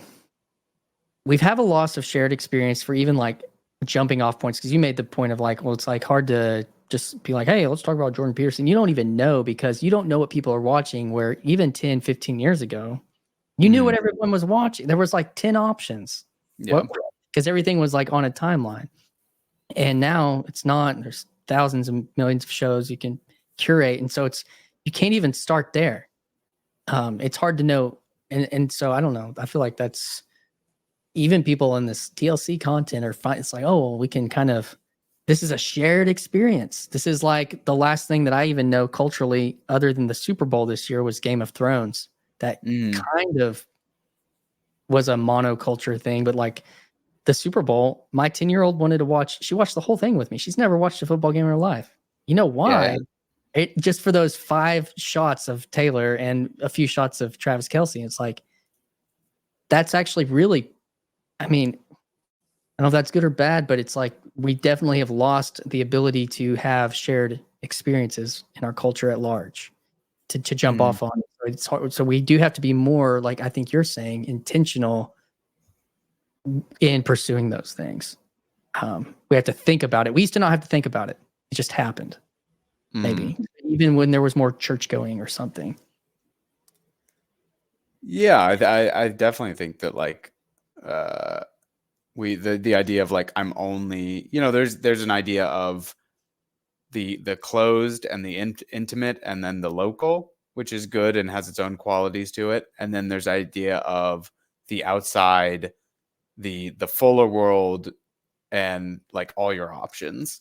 [SPEAKER 1] We've have a loss of shared experience for even like jumping off points. Cause you made the point of like, well, it's like hard to just be like, hey, let's talk about Jordan Peterson. You don't even know because you don't know what people are watching, where even 10, 15 years ago, you knew what everyone was watching. There was like 10 options.
[SPEAKER 2] Yeah.
[SPEAKER 1] Because everything was like on a timeline. And now it's not. There's thousands and millions of shows you can curate. And so you can't even start there. It's hard to know. And so I don't know. I feel like that's even people in this TLC content are fine. It's like, oh, well, we can kind of, this is a shared experience. This is like the last thing that I even know culturally, other than the Super Bowl this year, was Game of Thrones. That kind of was a monoculture thing, but like the Super Bowl, my 10-year-old wanted to watch. She watched the whole thing with me. She's never watched a football game in her life. You know why?
[SPEAKER 2] Yeah.
[SPEAKER 1] It just for those 5 shots of Taylor and a few shots of Travis Kelce. It's like, that's actually really, I mean, I don't know if that's good or bad, but it's like we definitely have lost the ability to have shared experiences in our culture at large to jump off on. So it's hard. So we do have to be more, like I think you're saying, intentional in pursuing those things. We have to think about it. We used to not have to think about it. It just happened. Maybe even when there was more church going or something.
[SPEAKER 2] Yeah, I definitely think that like the idea of like I'm only, there's an idea of the closed and the intimate and then the local, which is good and has its own qualities to it, and then there's idea of the outside, the fuller world, and like all your options.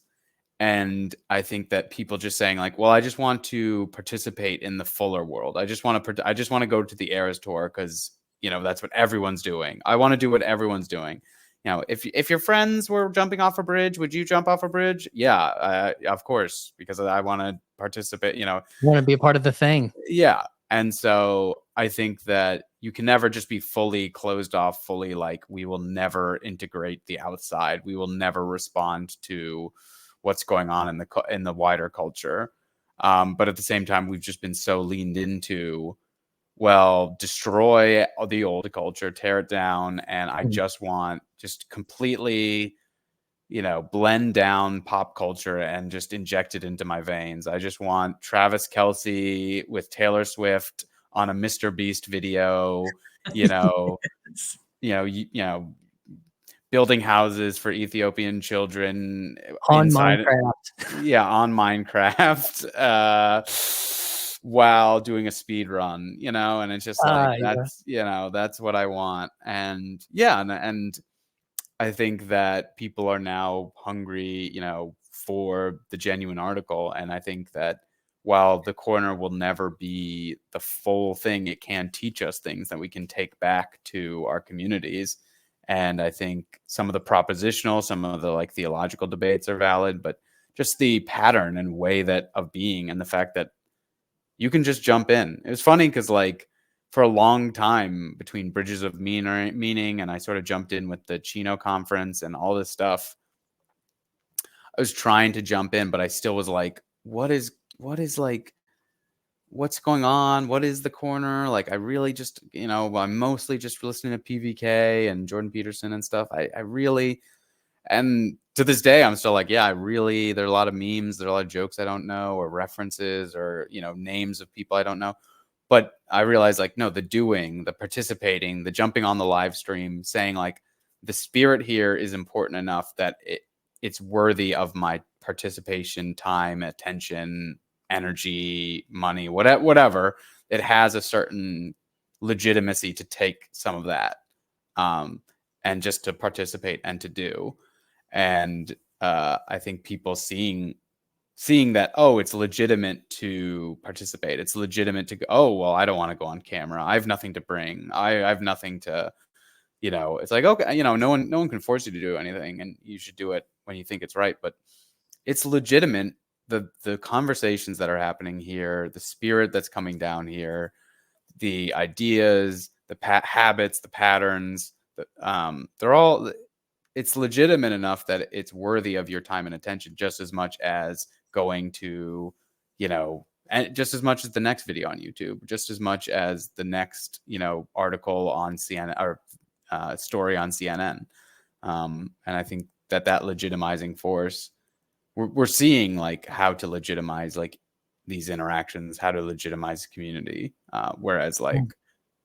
[SPEAKER 2] And I think that people just saying like, well, I just want to participate in the fuller world. I just want to go to the Eras tour because that's what everyone's doing. I want to do what everyone's doing. If your friends were jumping off a bridge, would you jump off a bridge? Yeah, of course, because I want to participate.
[SPEAKER 1] Want to be a part of the thing.
[SPEAKER 2] Yeah, and so I think that you can never just be fully closed off, fully like we will never integrate the outside. We will never respond to what's going on in the wider culture. But at the same time, we've just been so leaned into, well, destroy the old culture, tear it down, and I just want just completely, blend down pop culture and just inject it into my veins. I just want Travis Kelce with Taylor Swift on a Mr. Beast video,
[SPEAKER 1] Yes.
[SPEAKER 2] building houses for Ethiopian children
[SPEAKER 1] On
[SPEAKER 2] inside,
[SPEAKER 1] Minecraft.
[SPEAKER 2] on Minecraft, while doing a speed run, and it's just like that's what I want. And and I think that people are now hungry, for the genuine article. And I think that while the corner will never be the full thing, it can teach us things that we can take back to our communities. And I think some of the propositional, some of the like theological debates are valid, but just the pattern and way of being, and the fact that you can just jump in. It was funny because like for a long time between Bridges of Meaning and I sort of jumped in with the Chino conference and all this stuff, I was trying to jump in, but I still was like, what is like, what's going on? What is the corner? Like, I really just, I'm mostly just listening to PVK and Jordan Peterson and stuff. I really, and to this day, I'm still like, there are a lot of memes, there are a lot of jokes I don't know, or references, or, names of people I don't know. But I realized like, no, the doing, the participating, the jumping on the live stream, saying like the spirit here is important enough that it's worthy of my participation, time, attention, energy, money, whatever. It has a certain legitimacy to take some of that, and just to participate and to do. And I think people seeing that, oh, it's legitimate to participate. It's legitimate to go, oh, well, I don't want to go on camera. I have nothing to bring. I have nothing to, it's like, okay, no one can force you to do anything, and you should do it when you think it's right. But it's legitimate the conversations that are happening here, the spirit that's coming down here, the ideas, the habits, the patterns, they're all, it's legitimate enough that it's worthy of your time and attention, just as much as going to, and just as much as the next video on YouTube, just as much as the next, article on CNN or story on CNN. And I think that legitimizing force, we're seeing like how to legitimize like these interactions, how to legitimize community. Whereas like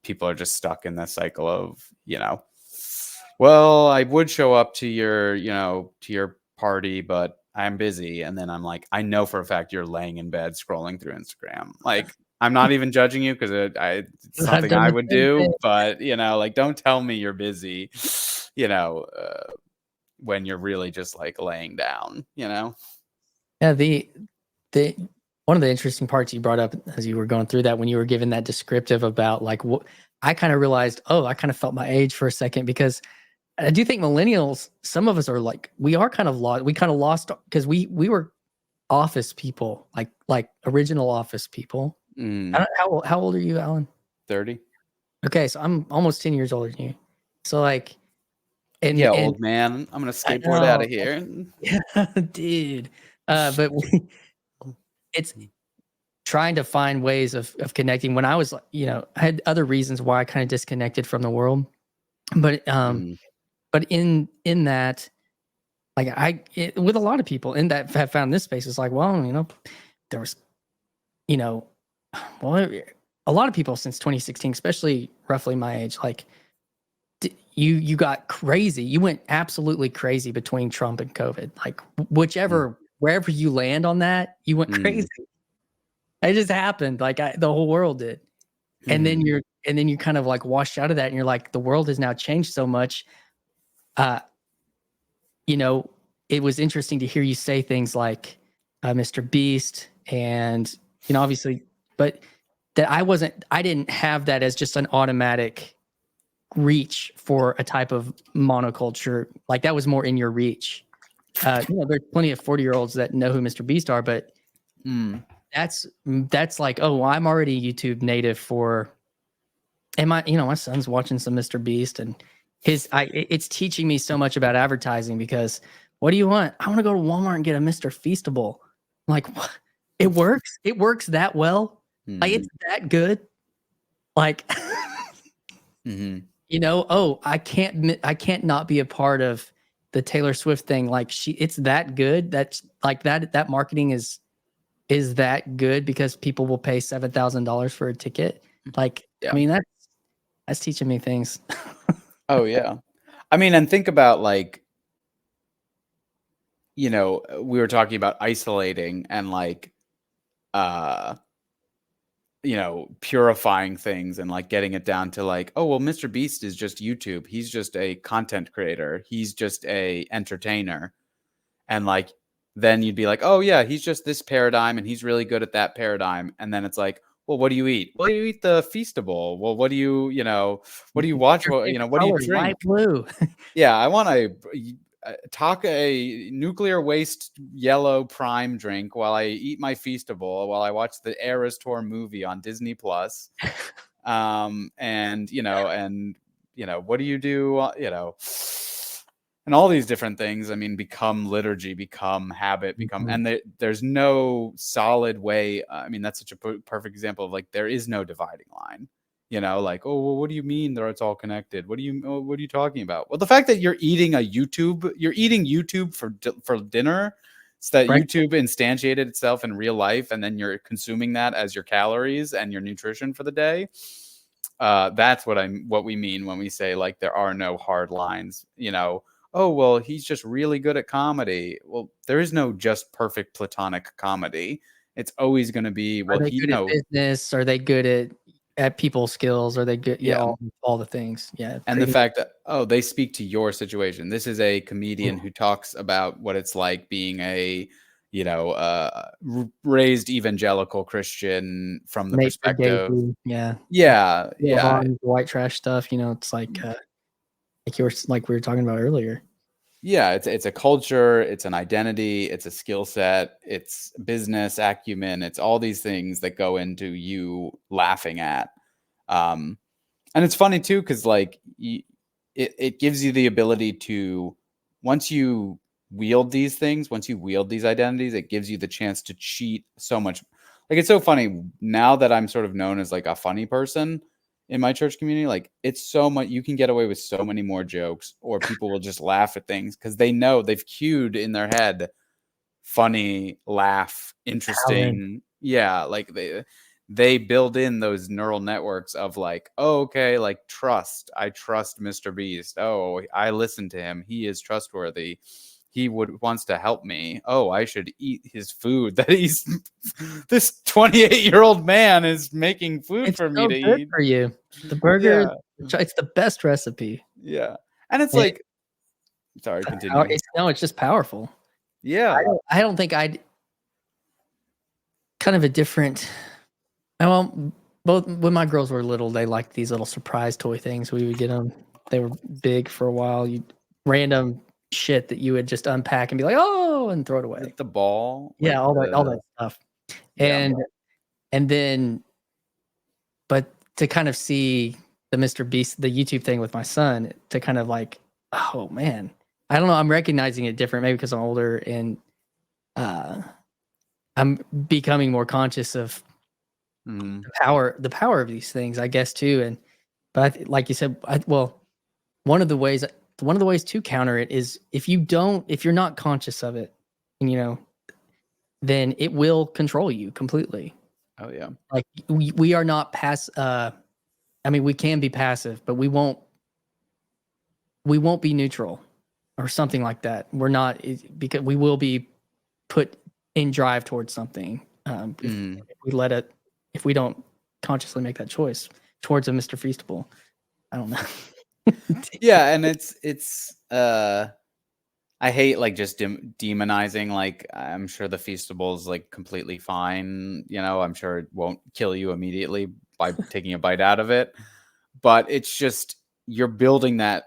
[SPEAKER 2] people are just stuck in the cycle of, well, I would show up to your, to your party, but I'm busy. And then I'm like, I know for a fact you're laying in bed scrolling through Instagram. Like, I'm not even judging you because it's something I would do, but like, don't tell me you're busy, when you're really just like laying down,
[SPEAKER 1] Yeah. The one of the interesting parts you brought up as you were going through that, when you were giving that descriptive about like what, I kind of realized, I kind of felt my age for a second, because I do think millennials, some of us are like, we are kind of lost. We kind of lost because we were office people, like original office people. How old are you, Allan?
[SPEAKER 2] 30.
[SPEAKER 1] Okay, so I'm almost 10 years older than you. So like, and
[SPEAKER 2] old man, I'm gonna skateboard out of here.
[SPEAKER 1] Yeah, dude. But it's trying to find ways of connecting. When I was, I had other reasons why I kind of disconnected from the world, but but in that, like with a lot of people in that have found this space, it's like, well, there was, well, a lot of people since 2016, especially roughly my age, like you got crazy. You went absolutely crazy between Trump and COVID. Like wherever you land on that, you went crazy. It just happened. Like the whole world did. And then you're kind of like washed out of that, and you're like, the world has now changed so much. It was interesting to hear you say things like Mr. Beast, and obviously, but that I didn't have that as just an automatic reach for a type of monoculture. Like that was more in your reach. There's plenty of 40-year-olds that know who Mr. Beast are, but that's like, I'm already YouTube native for, and my son's watching some Mr. Beast, and it's teaching me so much about advertising, because what do you want? I want to go to Walmart and get a Mr. Feastable. I'm like, what? It works. It works that well. Like it's that good. Like, I can't not be a part of the Taylor Swift thing. Like it's that good. That's like that marketing is that good because people will pay $7,000 for a ticket. Like, I mean, that's teaching me things.
[SPEAKER 2] Oh yeah. I mean, and think about like, we were talking about isolating and like, purifying things and like getting it down to like, oh, well, Mr. Beast is just YouTube. He's just a content creator. He's just a entertainer. And like, then you'd be like, oh yeah, he's just this paradigm and he's really good at that paradigm. And then it's like, well, what do you eat? Well, you eat the Feastable. Well, what do you watch? What do you drink?
[SPEAKER 1] Light blue.
[SPEAKER 2] Yeah, I want a nuclear waste yellow prime drink while I eat my Feastable, while I watch the Eras Tour movie on Disney Plus. And what do you do? And all these different things, I mean, become liturgy, become habit, and there's no solid way. I mean, that's such a perfect example of like, there is no dividing line, like, oh, well, what do you mean that it's all connected? What are you talking about? Well, the fact that you're eating YouTube for dinner, so that YouTube instantiated itself in real life, and then you're consuming that as your calories and your nutrition for the day. That's what we mean when we say like, there are no hard lines, oh, well, he's just really good at comedy. Well, there is no just perfect platonic comedy. It's always going to be, well,
[SPEAKER 1] are they good at business? Are they good at people skills? Are they good? Yeah, all the things. Yeah.
[SPEAKER 2] And the fact that, they speak to your situation. This is a comedian who talks about what it's like being a, raised evangelical Christian from the perspective. Yeah.
[SPEAKER 1] White trash stuff. It's like we were talking about earlier.
[SPEAKER 2] Yeah, it's a culture, it's an identity, it's a skill set, it's business acumen, it's all these things that go into you laughing at. Um, and it's funny too, because like it gives you the ability to, once you wield these things, once you wield these identities, it gives you the chance to cheat so much. Like it's so funny now that I'm sort of known as like a funny person in my church community. Like it's so much, you can get away with so many more jokes, or people will just laugh at things because they know they've cued in their head funny, laugh,
[SPEAKER 1] Allen.
[SPEAKER 2] interesting. Yeah, like they build in those neural networks of like, oh, okay, like trust. I trust Mr. Beast. Oh, I listen to him. He is trustworthy. He wants to help me. Oh, I should eat his food that he's this 28-year-old man is making food
[SPEAKER 1] It's
[SPEAKER 2] for me
[SPEAKER 1] so
[SPEAKER 2] to
[SPEAKER 1] good
[SPEAKER 2] eat.
[SPEAKER 1] for you. The burger,
[SPEAKER 2] Yeah.
[SPEAKER 1] it's the best recipe.
[SPEAKER 2] Yeah. And it's
[SPEAKER 1] And
[SPEAKER 2] like, sorry, continue.
[SPEAKER 1] it's just powerful.
[SPEAKER 2] Yeah.
[SPEAKER 1] I don't think I'd kind of a different. Well, both when my girls were little, they liked these little surprise toy things. We would get them. They were big for a while. You random shit that you would just unpack and be like, oh, and throw it
[SPEAKER 2] Is
[SPEAKER 1] away.
[SPEAKER 2] it the ball?
[SPEAKER 1] Yeah,
[SPEAKER 2] Like
[SPEAKER 1] all that stuff.
[SPEAKER 2] yeah.
[SPEAKER 1] And then, but to kind of see the Mr. Beast, the YouTube thing with my son, to kind of like, oh man, I don't know. I'm recognizing it different, maybe because I'm older and uh, I'm becoming more conscious of
[SPEAKER 2] Mhm.
[SPEAKER 1] the power of these things, I guess too. And but like you said, well, one of the ways to counter it is if you're not conscious of it, and then it will control you completely.
[SPEAKER 2] Oh yeah.
[SPEAKER 1] Like we are not I mean, we can be passive, but we won't be neutral or something like that. We're not because we will be put in drive towards something
[SPEAKER 2] Mhm.
[SPEAKER 1] if we let it if we don't consciously make that choice towards a Mr. Feastable. I don't know.
[SPEAKER 2] Yeah, and it's I hate like just demonizing. Like I'm sure the Feastable is like completely fine. I'm sure it won't kill you immediately by taking a bite out of it. But it's just you're building that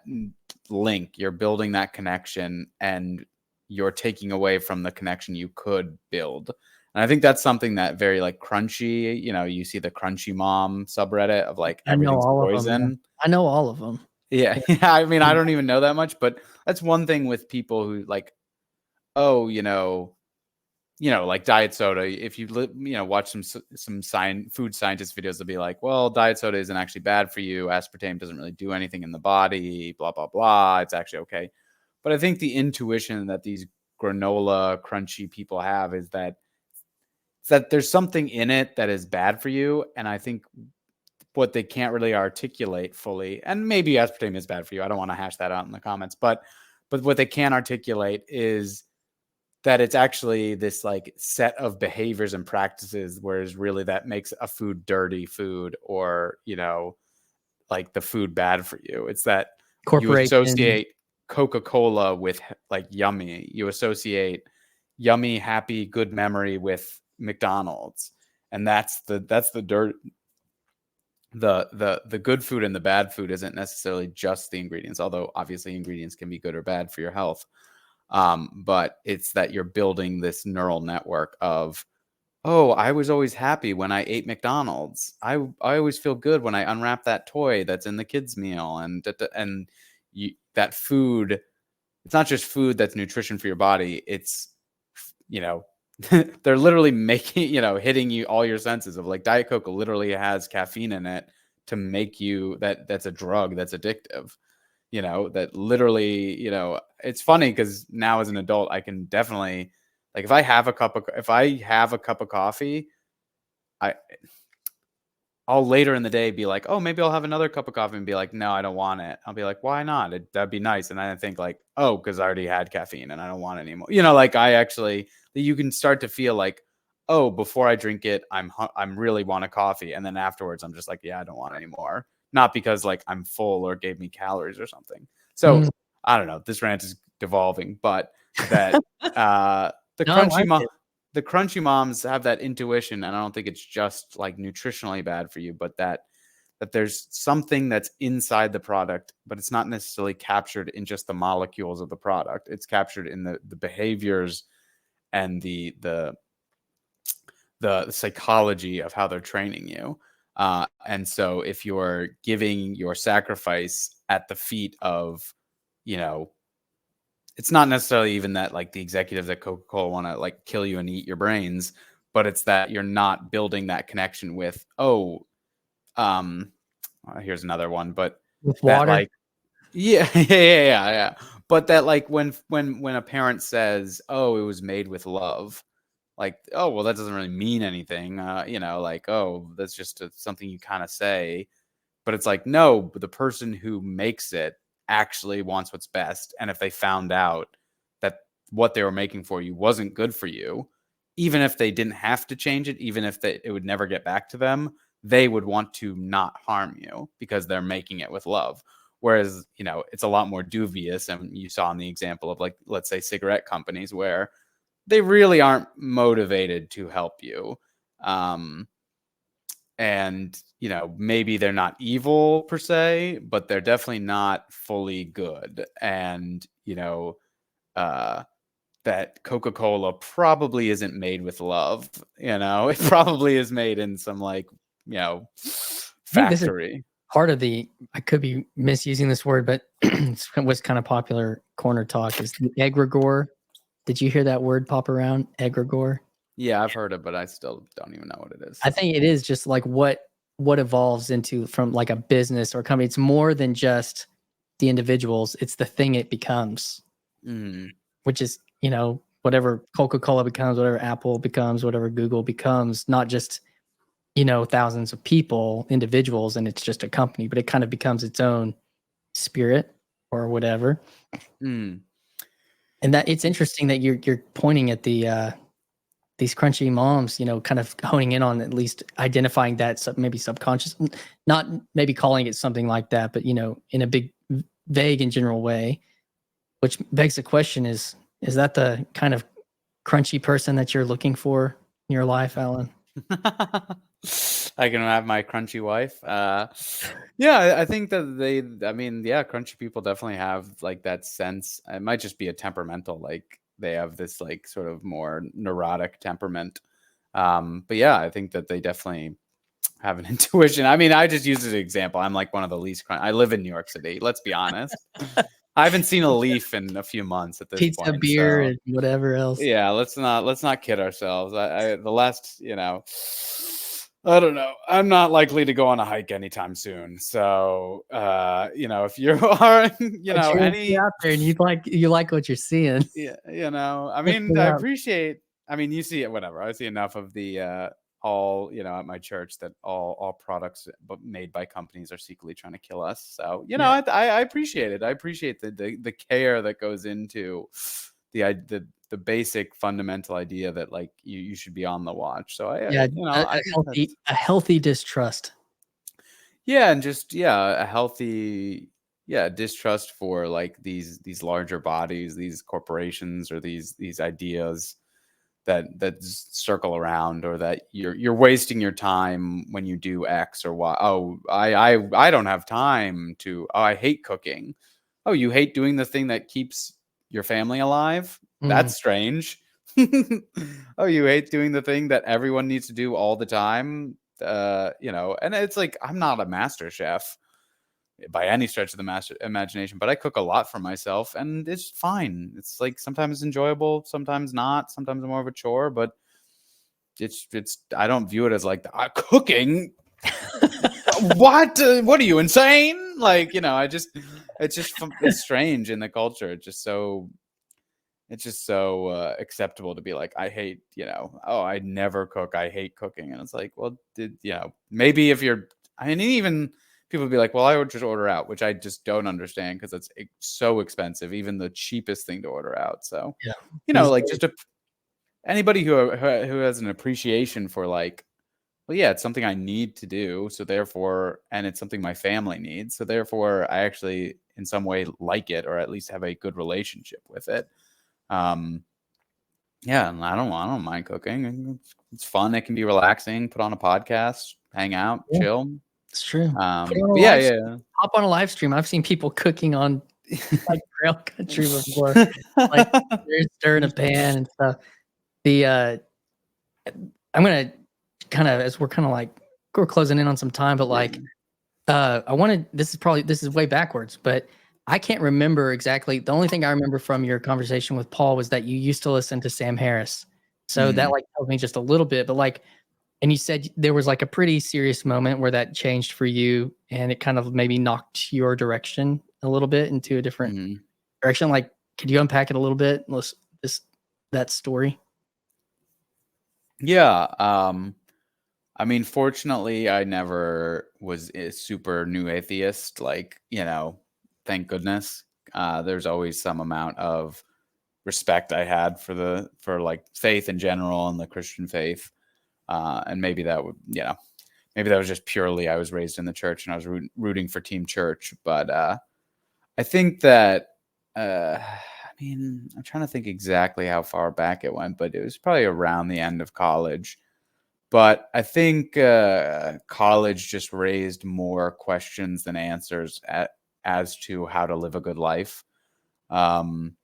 [SPEAKER 2] link, you're building that connection, and you're taking away from the connection you could build. And I think that's something that very like crunchy. You see the crunchy mom subreddit of like
[SPEAKER 1] I know
[SPEAKER 2] everything's
[SPEAKER 1] all of them. Yeah.
[SPEAKER 2] poison.
[SPEAKER 1] I know all of them.
[SPEAKER 2] Yeah,
[SPEAKER 1] Yeah.
[SPEAKER 2] yeah. I mean, I don't even know that much, but that's one thing with people who like, oh, like diet soda. If you watch some food scientist videos, they'll be like, well, diet soda isn't actually bad for you. Aspartame doesn't really do anything in the body. Blah blah blah. It's actually okay. But I think the intuition that these granola crunchy people have is that there's something in it that is bad for you, and I think what they can't really articulate fully, and maybe aspartame is bad for you. I don't want to hash that out in the comments, but what they can't articulate is that it's actually this like set of behaviors and practices, whereas really that makes a food dirty food, or like the food bad for you. It's that you
[SPEAKER 1] Corporation.
[SPEAKER 2] associate Coca-Cola with like yummy. You associate yummy, happy, good memory with McDonald's, and that's the dirt. The good food and the bad food isn't necessarily just the ingredients, although obviously ingredients can be good or bad for your health. But it's that you're building this neural network of, oh, I was always happy when I ate McDonald's. I always feel good when I unwrap that toy that's in the kids' meal, and that food. It's not just food that's nutrition for your body. It's you know they're literally making hitting you all your senses of like Diet Coke literally has caffeine in it to make you that's a drug that's addictive. That literally, it's funny because now as an adult, I can definitely like if I have a cup of coffee, I I'll later in the day be like, oh, maybe I'll have another cup of coffee and be like, no, I don't want it. I'll be like, why not? That'd be nice. And then I think like, oh, because I already had caffeine and I don't want it anymore. Like you can start to feel like, oh, before I drink it, I'm really want a coffee. And then afterwards, I'm just like, yeah, I don't want it anymore. Not because like I'm full or gave me calories or something. So
[SPEAKER 1] Mm.
[SPEAKER 2] I don't know. This rant is devolving, but that the
[SPEAKER 1] No, I like it.
[SPEAKER 2] the crunchy moms have that intuition, and I don't think it's just like nutritionally bad for you, but that that there's something that's inside the product, but it's not necessarily captured in just the molecules of the product. It's captured in the behaviors and the psychology of how they're training you. And so if you're giving your sacrifice at the feet of, it's not necessarily even that like the executives at Coca-Cola want to like kill you and eat your brains, but it's that you're not building that connection with, here's another one, but
[SPEAKER 1] with
[SPEAKER 2] that
[SPEAKER 1] water.
[SPEAKER 2] like, yeah. But that like when a parent says, "Oh, it was made with love," like, oh, well, that doesn't really mean anything. Like, oh, that's just something you kind of say. But it's like, no, but the person who makes it actually wants what's best. And if they found out that what they were making for you wasn't good for you, even if they didn't have to change it, even if it would never get back to them, they would want to not harm you because they're making it with love. Whereas, it's a lot more dubious. And you saw in the example of like, let's say cigarette companies where they really aren't motivated to help you. And, maybe they're not evil per se, but they're definitely not fully good. And, that Coca-Cola probably isn't made with love. It probably is made in some like,
[SPEAKER 1] I think this is
[SPEAKER 2] factory.
[SPEAKER 1] part of I could be misusing this word, but it's what's kind of popular corner talk is the egregore. Did you hear that word pop around? Egregore?
[SPEAKER 2] Yeah, I've heard it, but I still don't even know what it is.
[SPEAKER 1] I think it is just like what evolves into from like a business or company. It's more than just the individuals. It's the thing it becomes, which is, whatever Coca-Cola becomes, whatever Apple becomes, whatever Google becomes, not just, thousands of people, individuals, and it's just a company, but it kind of becomes its own spirit or whatever. And that it's interesting that you're pointing at these crunchy moms, kind of honing in on at least identifying that maybe subconscious, not maybe calling it something like that, but, in a big, vague and general way, which begs the question is that the kind of crunchy person that you're looking for in your life, Allan?
[SPEAKER 2] I can have my crunchy wife. Yeah, I think that crunchy people definitely have like that sense. It might just be a temperamental, like they have this like sort of more neurotic temperament. But yeah, I think that they definitely have an intuition. I mean, I just use it as an example. I'm like one of the least I live in New York City. Let's be honest. I haven't seen a leaf in a few months at this
[SPEAKER 1] Pizza,
[SPEAKER 2] point.
[SPEAKER 1] beer,
[SPEAKER 2] So
[SPEAKER 1] and whatever else.
[SPEAKER 2] yeah, let's not kid ourselves. The last, I don't know. I'm not likely to go on a hike anytime soon. So, if you are,
[SPEAKER 1] But you're out there and you like what you're seeing.
[SPEAKER 2] yeah, I mean, I appreciate. I mean, you see it, whatever. I see enough of the all, at my church that all products made by companies are secretly trying to kill us. So, I appreciate it. I appreciate the care that goes into the basic fundamental idea that like you should be on the watch. So I think
[SPEAKER 1] a healthy distrust.
[SPEAKER 2] yeah, and just a healthy distrust for like these larger bodies, these corporations, or these ideas that circle around, or that you're wasting your time when you do X or Y. Oh, I don't have time to. Oh, I hate cooking. Oh, you hate doing the thing that keeps your family alive? That's strange. Oh, you hate doing the thing that everyone needs to do all the time? And it's like, I'm not a master chef by any stretch of the master imagination, but I cook a lot for myself and it's fine. It's like sometimes enjoyable, sometimes not, sometimes more of a chore, but it's I don't view it as like cooking. What are you, insane? Like, it's strange in the culture. It's just so acceptable to be like, I hate, oh, I never cook, I hate cooking. And it's like, well, maybe if you're, I mean, even people would be like, well, I would just order out, which I just don't understand because it's so expensive, even the cheapest thing to order out. So, like just anybody who has an appreciation for like, well, yeah, it's something I need to do. So therefore, and it's something my family needs. So therefore, I actually in some way like it, or at least have a good relationship with it. Yeah, and I don't mind cooking. It's fun. It can be relaxing. Put on a podcast, hang out, chill.
[SPEAKER 1] It's true. Put on a
[SPEAKER 2] But yeah,
[SPEAKER 1] live stream.
[SPEAKER 2] yeah.
[SPEAKER 1] Hop on a live stream. I've seen people cooking on like trail country before, like they're stirring a pan and stuff. The I'm gonna kind of, as we're kind of like we're closing in on some time, but like I wanted, this is way backwards, but I can't remember exactly. The only thing I remember from your conversation with Paul was that you used to listen to Sam Harris. So that like told me just a little bit, but like, and you said there was like a pretty serious moment where that changed for you and it kind of maybe knocked your direction a little bit into a different direction. Like, could you unpack it a little bit? That story?
[SPEAKER 2] Yeah. I mean, fortunately, I never was a super new atheist. Like, thank goodness. There's always some amount of respect I had for like faith in general and the Christian faith. And maybe that would, maybe that was just purely I was raised in the church and I was rooting for Team Church. But I think that, I mean, I'm trying to think exactly how far back it went, but it was probably around the end of college. But I think college just raised more questions than answers as to how to live a good life. I mean,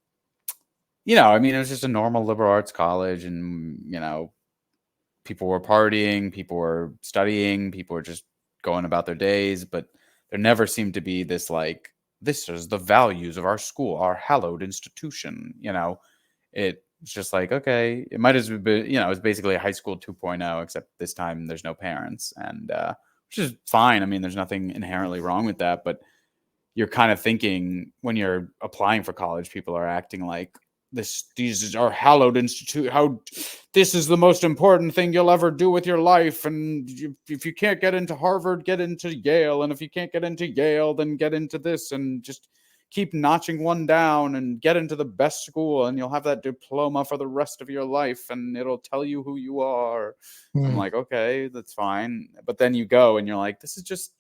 [SPEAKER 2] it was just a normal liberal arts college, and people were partying, people were studying, people were just going about their days, but there never seemed to be this like, this is the values of our school, our hallowed institution. It's just like, okay, it might as well be, it's basically a high school 2.0, except this time there's no parents, and which is fine. I mean, there's nothing inherently wrong with that, but you're kind of thinking when you're applying for college, people are acting like these are hallowed institute. How this is the most important thing you'll ever do with your life, and if you can't get into Harvard, get into Yale, and if you can't get into Yale, then get into this, and just keep notching one down and get into the best school, and you'll have that diploma for the rest of your life, and it'll tell you who you are. I'm like, okay, that's fine, but then you go and you're like, this is just,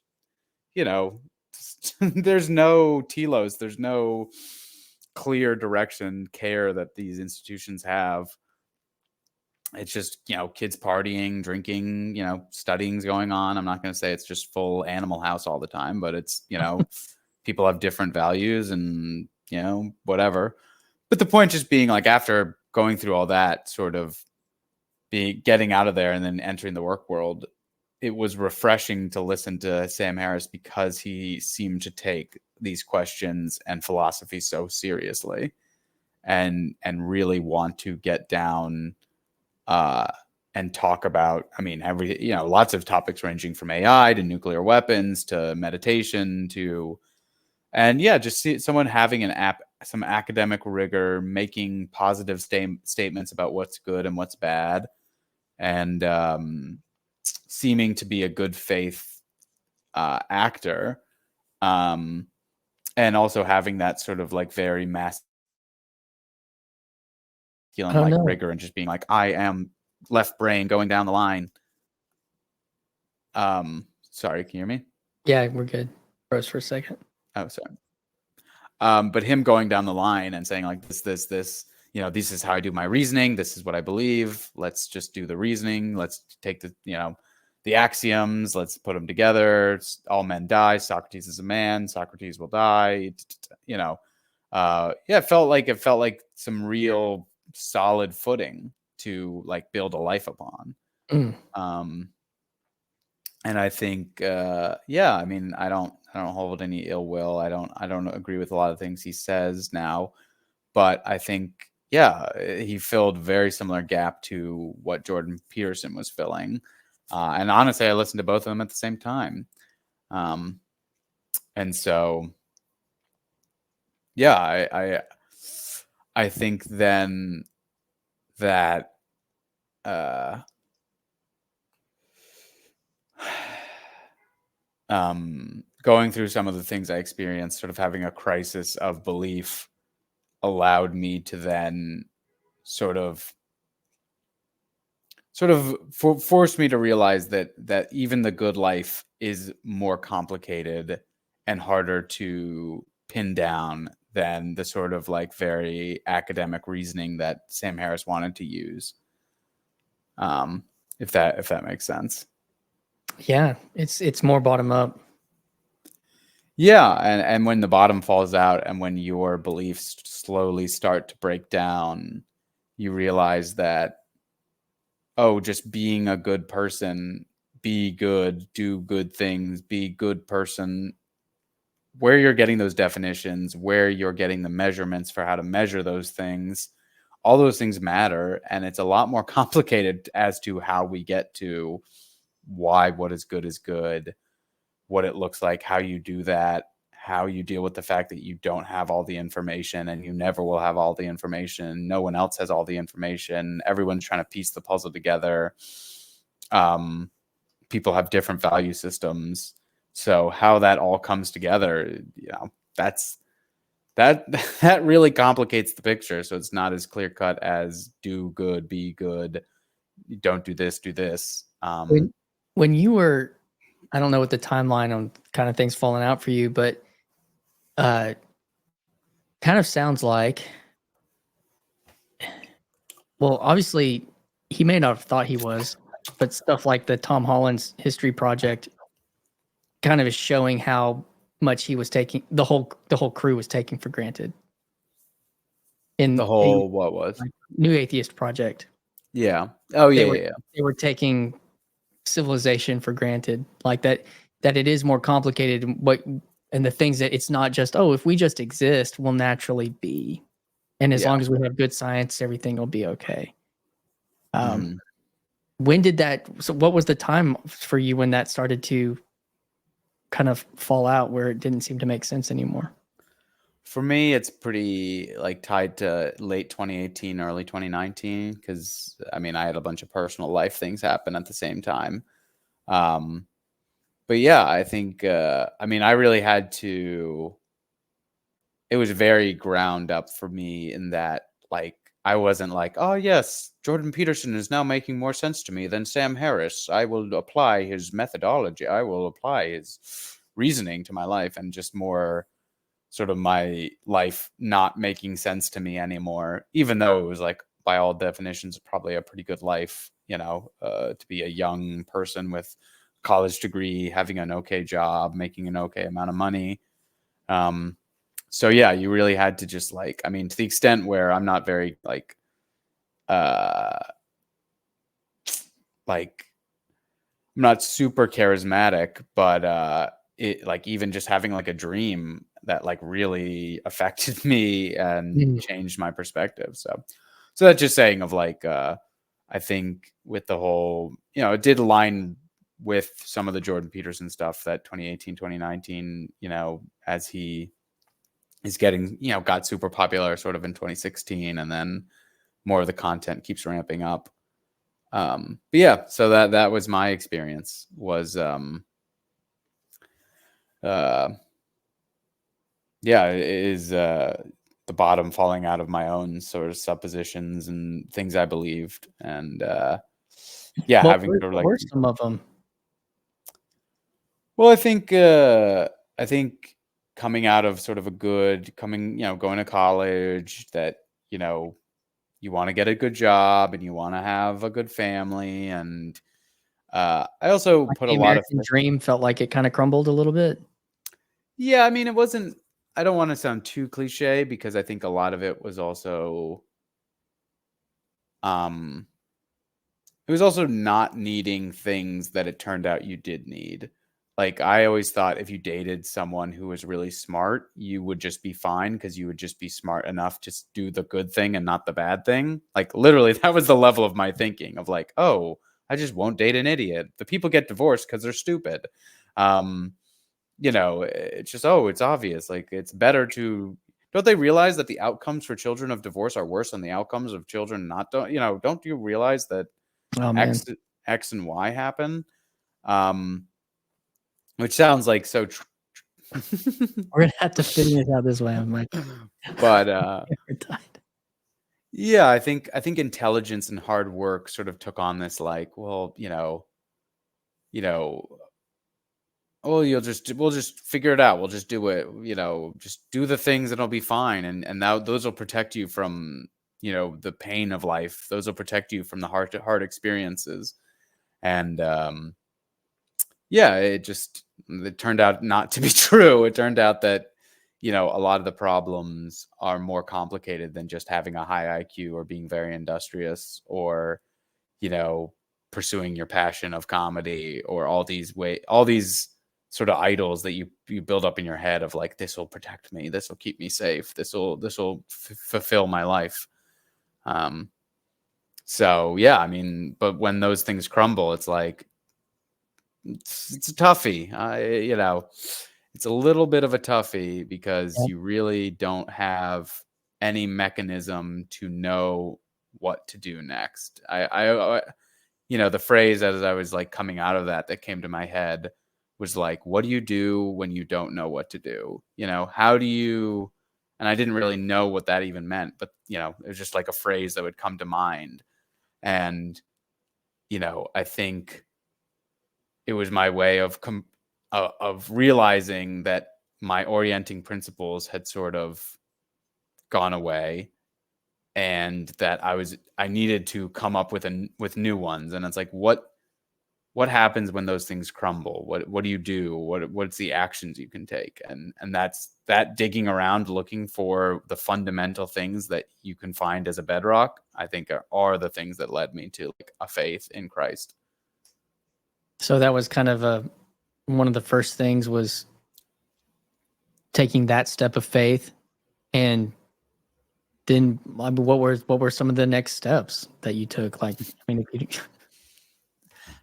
[SPEAKER 2] there's no telos, there's no clear direction care that these institutions have. It's just, kids partying, drinking, studying's going on. I'm not going to say it's just full Animal House all the time, but it's, people have different values and, whatever. But the point just being like, after going through all that, sort of getting out of there and then entering the work world, it was refreshing to listen to Sam Harris because he seemed to take these questions and philosophy so seriously and really want to get down and talk about, I mean, lots of topics ranging from AI to nuclear weapons to meditation and just see someone having some academic rigor, making positive statements about what's good and what's bad, and seeming to be a good faith actor, and also having that sort of like very masculine rigor and just being like, I am left brain going down the line. Sorry, can you hear me?
[SPEAKER 1] Yeah, we're good. Froze for a second.
[SPEAKER 2] Oh, sorry. But him going down the line and saying like this, this is how I do my reasoning. This is what I believe. Let's just do the reasoning. Let's take the axioms. Let's put them together. All men die. Socrates is a man. Socrates will die. It felt like some real solid footing to like build a life upon. And I think, I mean, I don't hold any ill will. I don't agree with a lot of things he says now, but I think, he filled very similar gap to what Jordan Peterson was filling. And honestly, I listened to both of them at the same time. And so, I think then that, going through some of the things I experienced, sort of having a crisis of belief, allowed me to then sort of force me to realize that even the good life is more complicated and harder to pin down than the sort of like very academic reasoning that Sam Harris wanted to use. If that makes sense.
[SPEAKER 1] Yeah, it's more bottom up.
[SPEAKER 2] Yeah, and when the bottom falls out and when your beliefs slowly start to break down, you realize that, oh, just being a good person, be good, do good things, be good person, where you're getting those definitions, where you're getting the measurements for how to measure those things, all those things matter. And it's a lot more complicated as to how we get to why what is good, what it looks like, how you do that, how you deal with the fact that you don't have all the information and you never will have all the information. No one else has all the information. Everyone's trying to piece the puzzle together. People have different value systems. So how that all comes together, that's that that really complicates the picture. So it's not as clear cut as do good, be good, don't do this, do this.
[SPEAKER 1] When you were, I don't know what the timeline on kind of things falling out for you, but kind of sounds like, well, obviously he may not have thought he was, but stuff like the Tom Holland's History Project kind of is showing how much he was taking, the whole crew was taking for granted. In
[SPEAKER 2] the whole what was
[SPEAKER 1] New Atheist Project.
[SPEAKER 2] Yeah. Oh yeah,
[SPEAKER 1] they were taking civilization for granted, like that it is more complicated, and the things that it's not just, oh, if we just exist, we'll naturally be, and as long as we have good science, everything will be okay. When did that, so what was the time for you when that started to kind of fall out, where it didn't seem to make sense anymore?
[SPEAKER 2] For me, it's pretty like tied to late 2018, early 2019, because I mean, I had a bunch of personal life things happen at the same time. But yeah, I think, I mean, I really had to, it was very ground up for me in that, like, I wasn't like, oh, yes, Jordan Peterson is now making more sense to me than Sam Harris. I will apply his methodology. I will apply his reasoning to my life, and just more sort of my life not making sense to me anymore, even though it was like, by all definitions, probably a pretty good life, to be a young person with college degree, having an okay job, making an okay amount of money. So yeah, you really had to just like, I mean, to the extent where I'm not very like I'm not super charismatic, but it, like, even just having like a dream that like really affected me and changed my perspective. So that's just saying of like, I think with the whole, it did align with some of the Jordan Peterson stuff, that 2018, 2019, as he is getting, got super popular sort of in 2016, and then more of the content keeps ramping up. But yeah, so that was my experience, was yeah, it is the bottom falling out of my own sort of suppositions and things I believed, and yeah, having sort of like,
[SPEAKER 1] what were some of them?
[SPEAKER 2] well, I think coming out of sort of a good, going to college, that you want to get a good job and you want to have a good family, and I also
[SPEAKER 1] Like
[SPEAKER 2] put a
[SPEAKER 1] the
[SPEAKER 2] lot of,
[SPEAKER 1] American dream felt like it kind of crumbled a little bit.
[SPEAKER 2] yeah, I mean, it wasn't, I don't want to sound too cliche, because I think a lot of it was also, it was also not needing things that it turned out you did need. Like, I always thought if you dated someone who was really smart, you would just be fine, because you would just be smart enough to do the good thing and not the bad thing. Like, literally, that was the level of my thinking of like, oh, I just won't date an idiot. The people get divorced because they're stupid. It's just, oh, it's obvious. Like, it's better to, don't they realize that the outcomes for children of divorce are worse than the outcomes of children not, don't you realize that
[SPEAKER 1] Oh man,
[SPEAKER 2] X and Y happen? Which sounds like so
[SPEAKER 1] we're gonna have to figure it out this way. I'm like,
[SPEAKER 2] but
[SPEAKER 1] we're tied.
[SPEAKER 2] yeah, I think intelligence and hard work sort of took on this, like, well, you know, oh, we'll just figure it out. We'll just do it, just do the things and it'll be fine. And now those will protect you from, the pain of life. Those will protect you from the hard experiences. And yeah, it turned out not to be true. It turned out that, a lot of the problems are more complicated than just having a high IQ or being very industrious or, pursuing your passion of comedy or all these sort of idols that you build up in your head of like, this will protect me, this will keep me safe, this will fulfill my life. So yeah, I mean, but when those things crumble, it's like, it's a toughie. It's a little bit of a toughie because
[SPEAKER 1] Yep.
[SPEAKER 2] you really don't have any mechanism to know what to do next. The phrase as I was like coming out of that came to my head was like, what do you do when you don't know what to do? How do you, and I didn't really know what that even meant, but it was just like a phrase that would come to mind. And, I think it was my way of realizing that my orienting principles had sort of gone away and that I needed to come up with new ones. And it's like, what happens when those things crumble? What do you do? What's the actions you can take? And that's that digging around, looking for the fundamental things that you can find as a bedrock, I think are the things that led me to like a faith in Christ.
[SPEAKER 1] So that was kind of one of the first things was taking that step of faith. And then what were some of the next steps that you took? Like, I mean, if you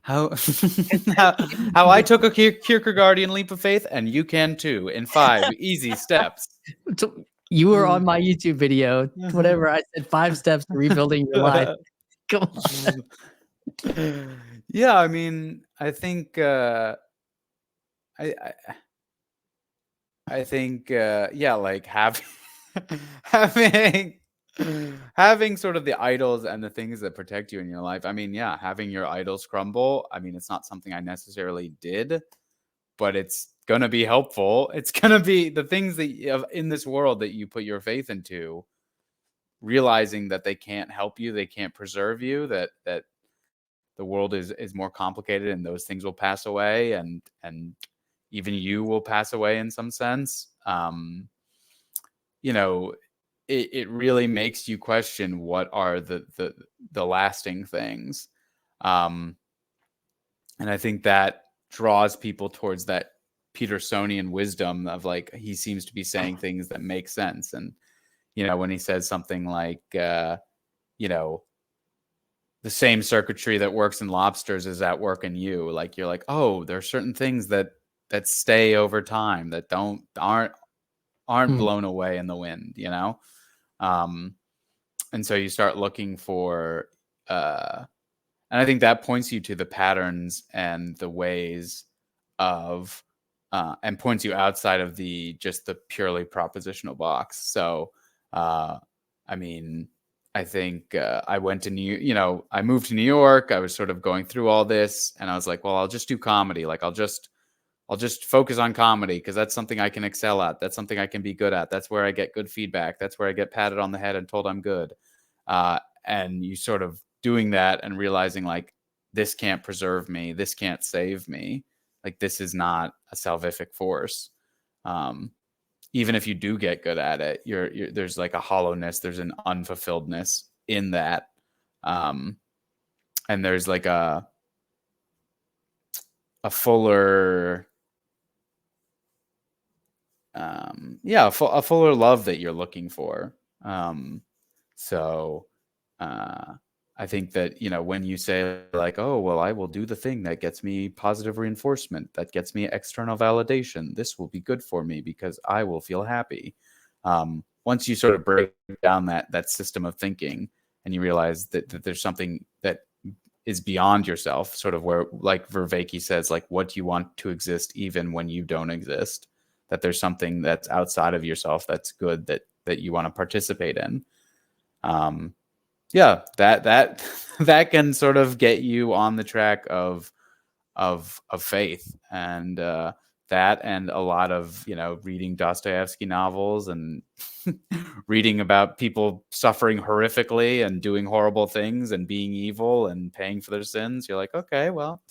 [SPEAKER 2] how how I took a Kierkegaardian leap of faith, and you can too, in 5 easy steps.
[SPEAKER 1] you were on my YouTube video, whatever I said, 5 steps to rebuilding your life. Come
[SPEAKER 2] on. Yeah, I mean, I think I think yeah, like having having sort of the idols and the things that protect you in your life. I mean, yeah, having your idols crumble. I mean, it's not something I necessarily did, but it's going to be helpful. It's going to be the things that in this world that you put your faith into, realizing that they can't help you, they can't preserve you, that the world is more complicated and those things will pass away and even you will pass away in some sense. It really makes you question what are the lasting things. And I think that draws people towards that Petersonian wisdom of like, he seems to be saying things that make sense. And, when he says something like, the same circuitry that works in lobsters is at work in you. Like, you're like, oh, there are certain things that stay over time that aren't blown away in the wind, and so you start looking for and I think that points you to the patterns and the ways of and points you outside of just the purely propositional box. So I mean, I think I went to I moved to New York. I was sort of going through all this and I was like, well, I'll just do comedy. Like I'll just focus on comedy because that's something I can excel at. That's something I can be good at. That's where I get good feedback. That's where I get patted on the head and told I'm good. And you sort of doing that and realizing like, this can't preserve me. This can't save me. Like, this is not a salvific force. Even if you do get good at it, there's like a hollowness. There's an unfulfilledness in that. And there's like a fuller, a fuller love that you're looking for. So I think that, when you say like, oh, well, I will do the thing that gets me positive reinforcement, that gets me external validation, this will be good for me because I will feel happy. Once you sort of break down that system of thinking and you realize that there's something that is beyond yourself, sort of where, like Vervaeke says, like, what do you want to exist even when you don't exist? That there's something that's outside of yourself that's good that you want to participate in. Yeah, that can sort of get you on the track of faith, and that and a lot of reading Dostoevsky novels and reading about people suffering horrifically and doing horrible things and being evil and paying for their sins. You're like, okay, well,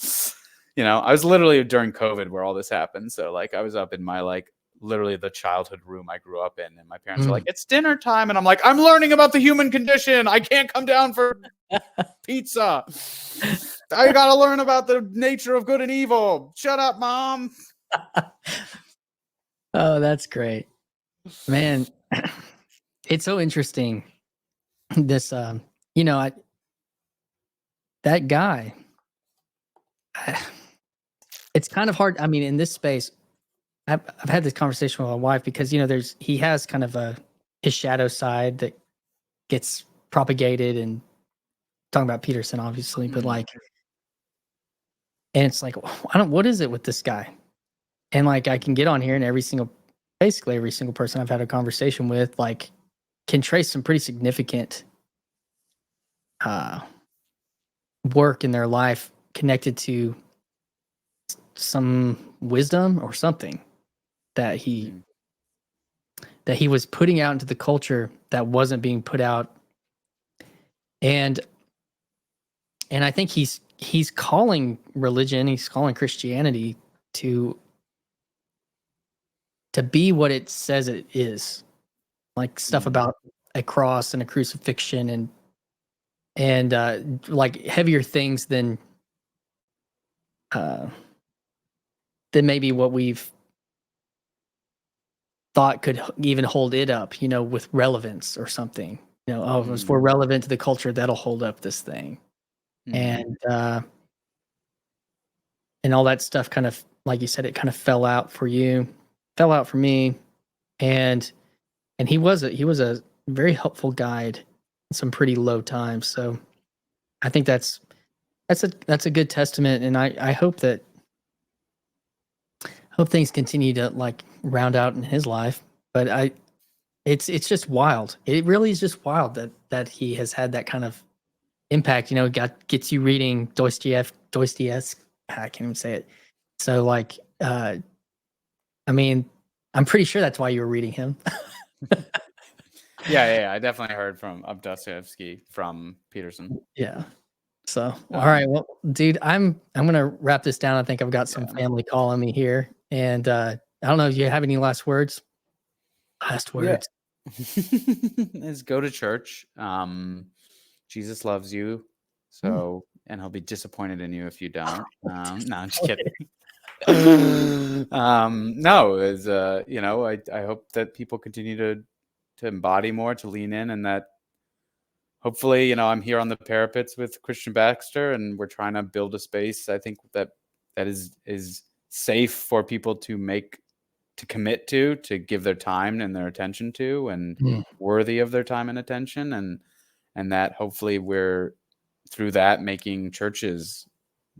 [SPEAKER 2] I was literally during COVID where all this happened. So like I was up in my like literally the childhood room I grew up in, and my parents are like, "It's dinner time," and I'm like, "I'm learning about the human condition. I can't come down for pizza. I got to learn about the nature of good and evil. Shut up, Mom."
[SPEAKER 1] Oh, that's great, man. It's so interesting. This, that guy. It's kind of hard. I mean, in this space, I've had this conversation with my wife because he has kind of his shadow side that gets propagated, and talking about Peterson obviously, but like, and it's like, what is it with this guy? And like, I can get on here and basically every single person I've had a conversation with, like, can trace some pretty significant work in their life connected to some wisdom or something that he was putting out into the culture that wasn't being put out. And I think he's calling religion, he's calling Christianity to be what it says it is. Like stuff about a cross and a crucifixion and like heavier things than maybe what we've thought could even hold it up, with relevance or something. If we're relevant to the culture, that'll hold up this thing. And all that stuff kind of, like you said, it kind of fell out for you, fell out for me. And he was a very helpful guide in some pretty low times. So I think that's a good testament. And I hope things continue to like round out in his life. But it's just wild. It really is just wild that he has had that kind of impact. Gets you reading Dostoevsky. I can't even say it. So like, I mean, I'm pretty sure that's why you were reading him.
[SPEAKER 2] Yeah. I definitely heard of Dostoevsky from Peterson.
[SPEAKER 1] Yeah. So, all right. Well, dude, I'm gonna wrap this down. I think I've got some family calling me here, and I don't know if you have any last words. Last words.
[SPEAKER 2] Is go to church. Jesus loves you, and he'll be disappointed in you if you don't. No, I'm just kidding. No, is I hope that people continue to embody more, to lean in, and that hopefully, I'm here on the parapets with Christian Baxter, and we're trying to build a space, I think, that is safe for people to commit to give their time and their attention to, and worthy of their time and attention, and that hopefully we're through that making churches,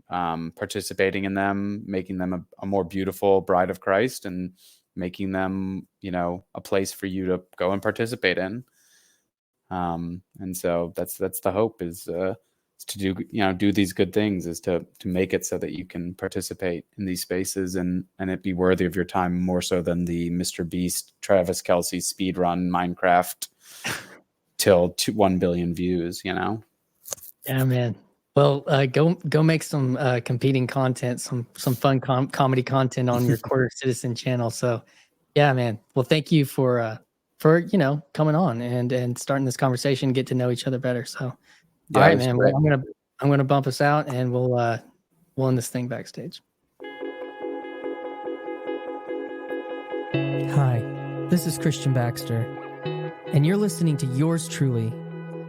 [SPEAKER 2] participating in them, making them a more beautiful bride of Christ, and making them, a place for you to go and participate in. And so that's the hope, is to do these good things, is to make it so that you can participate in these spaces and it be worthy of your time, more so than the Mr. Beast, Travis Kelce speed run Minecraft till 1 billion views, Yeah,
[SPEAKER 1] man. Well, go make some competing content, some fun comedy content on your Quarter Citizen channel. So, yeah, man. Well, thank you for coming on and starting this conversation, get to know each other better. So, all right, man. Well, I'm gonna bump us out, and we'll end this thing backstage. Hi, this is Christian Baxter, and you're listening to Yours Truly,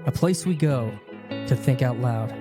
[SPEAKER 1] a place we go to think out loud.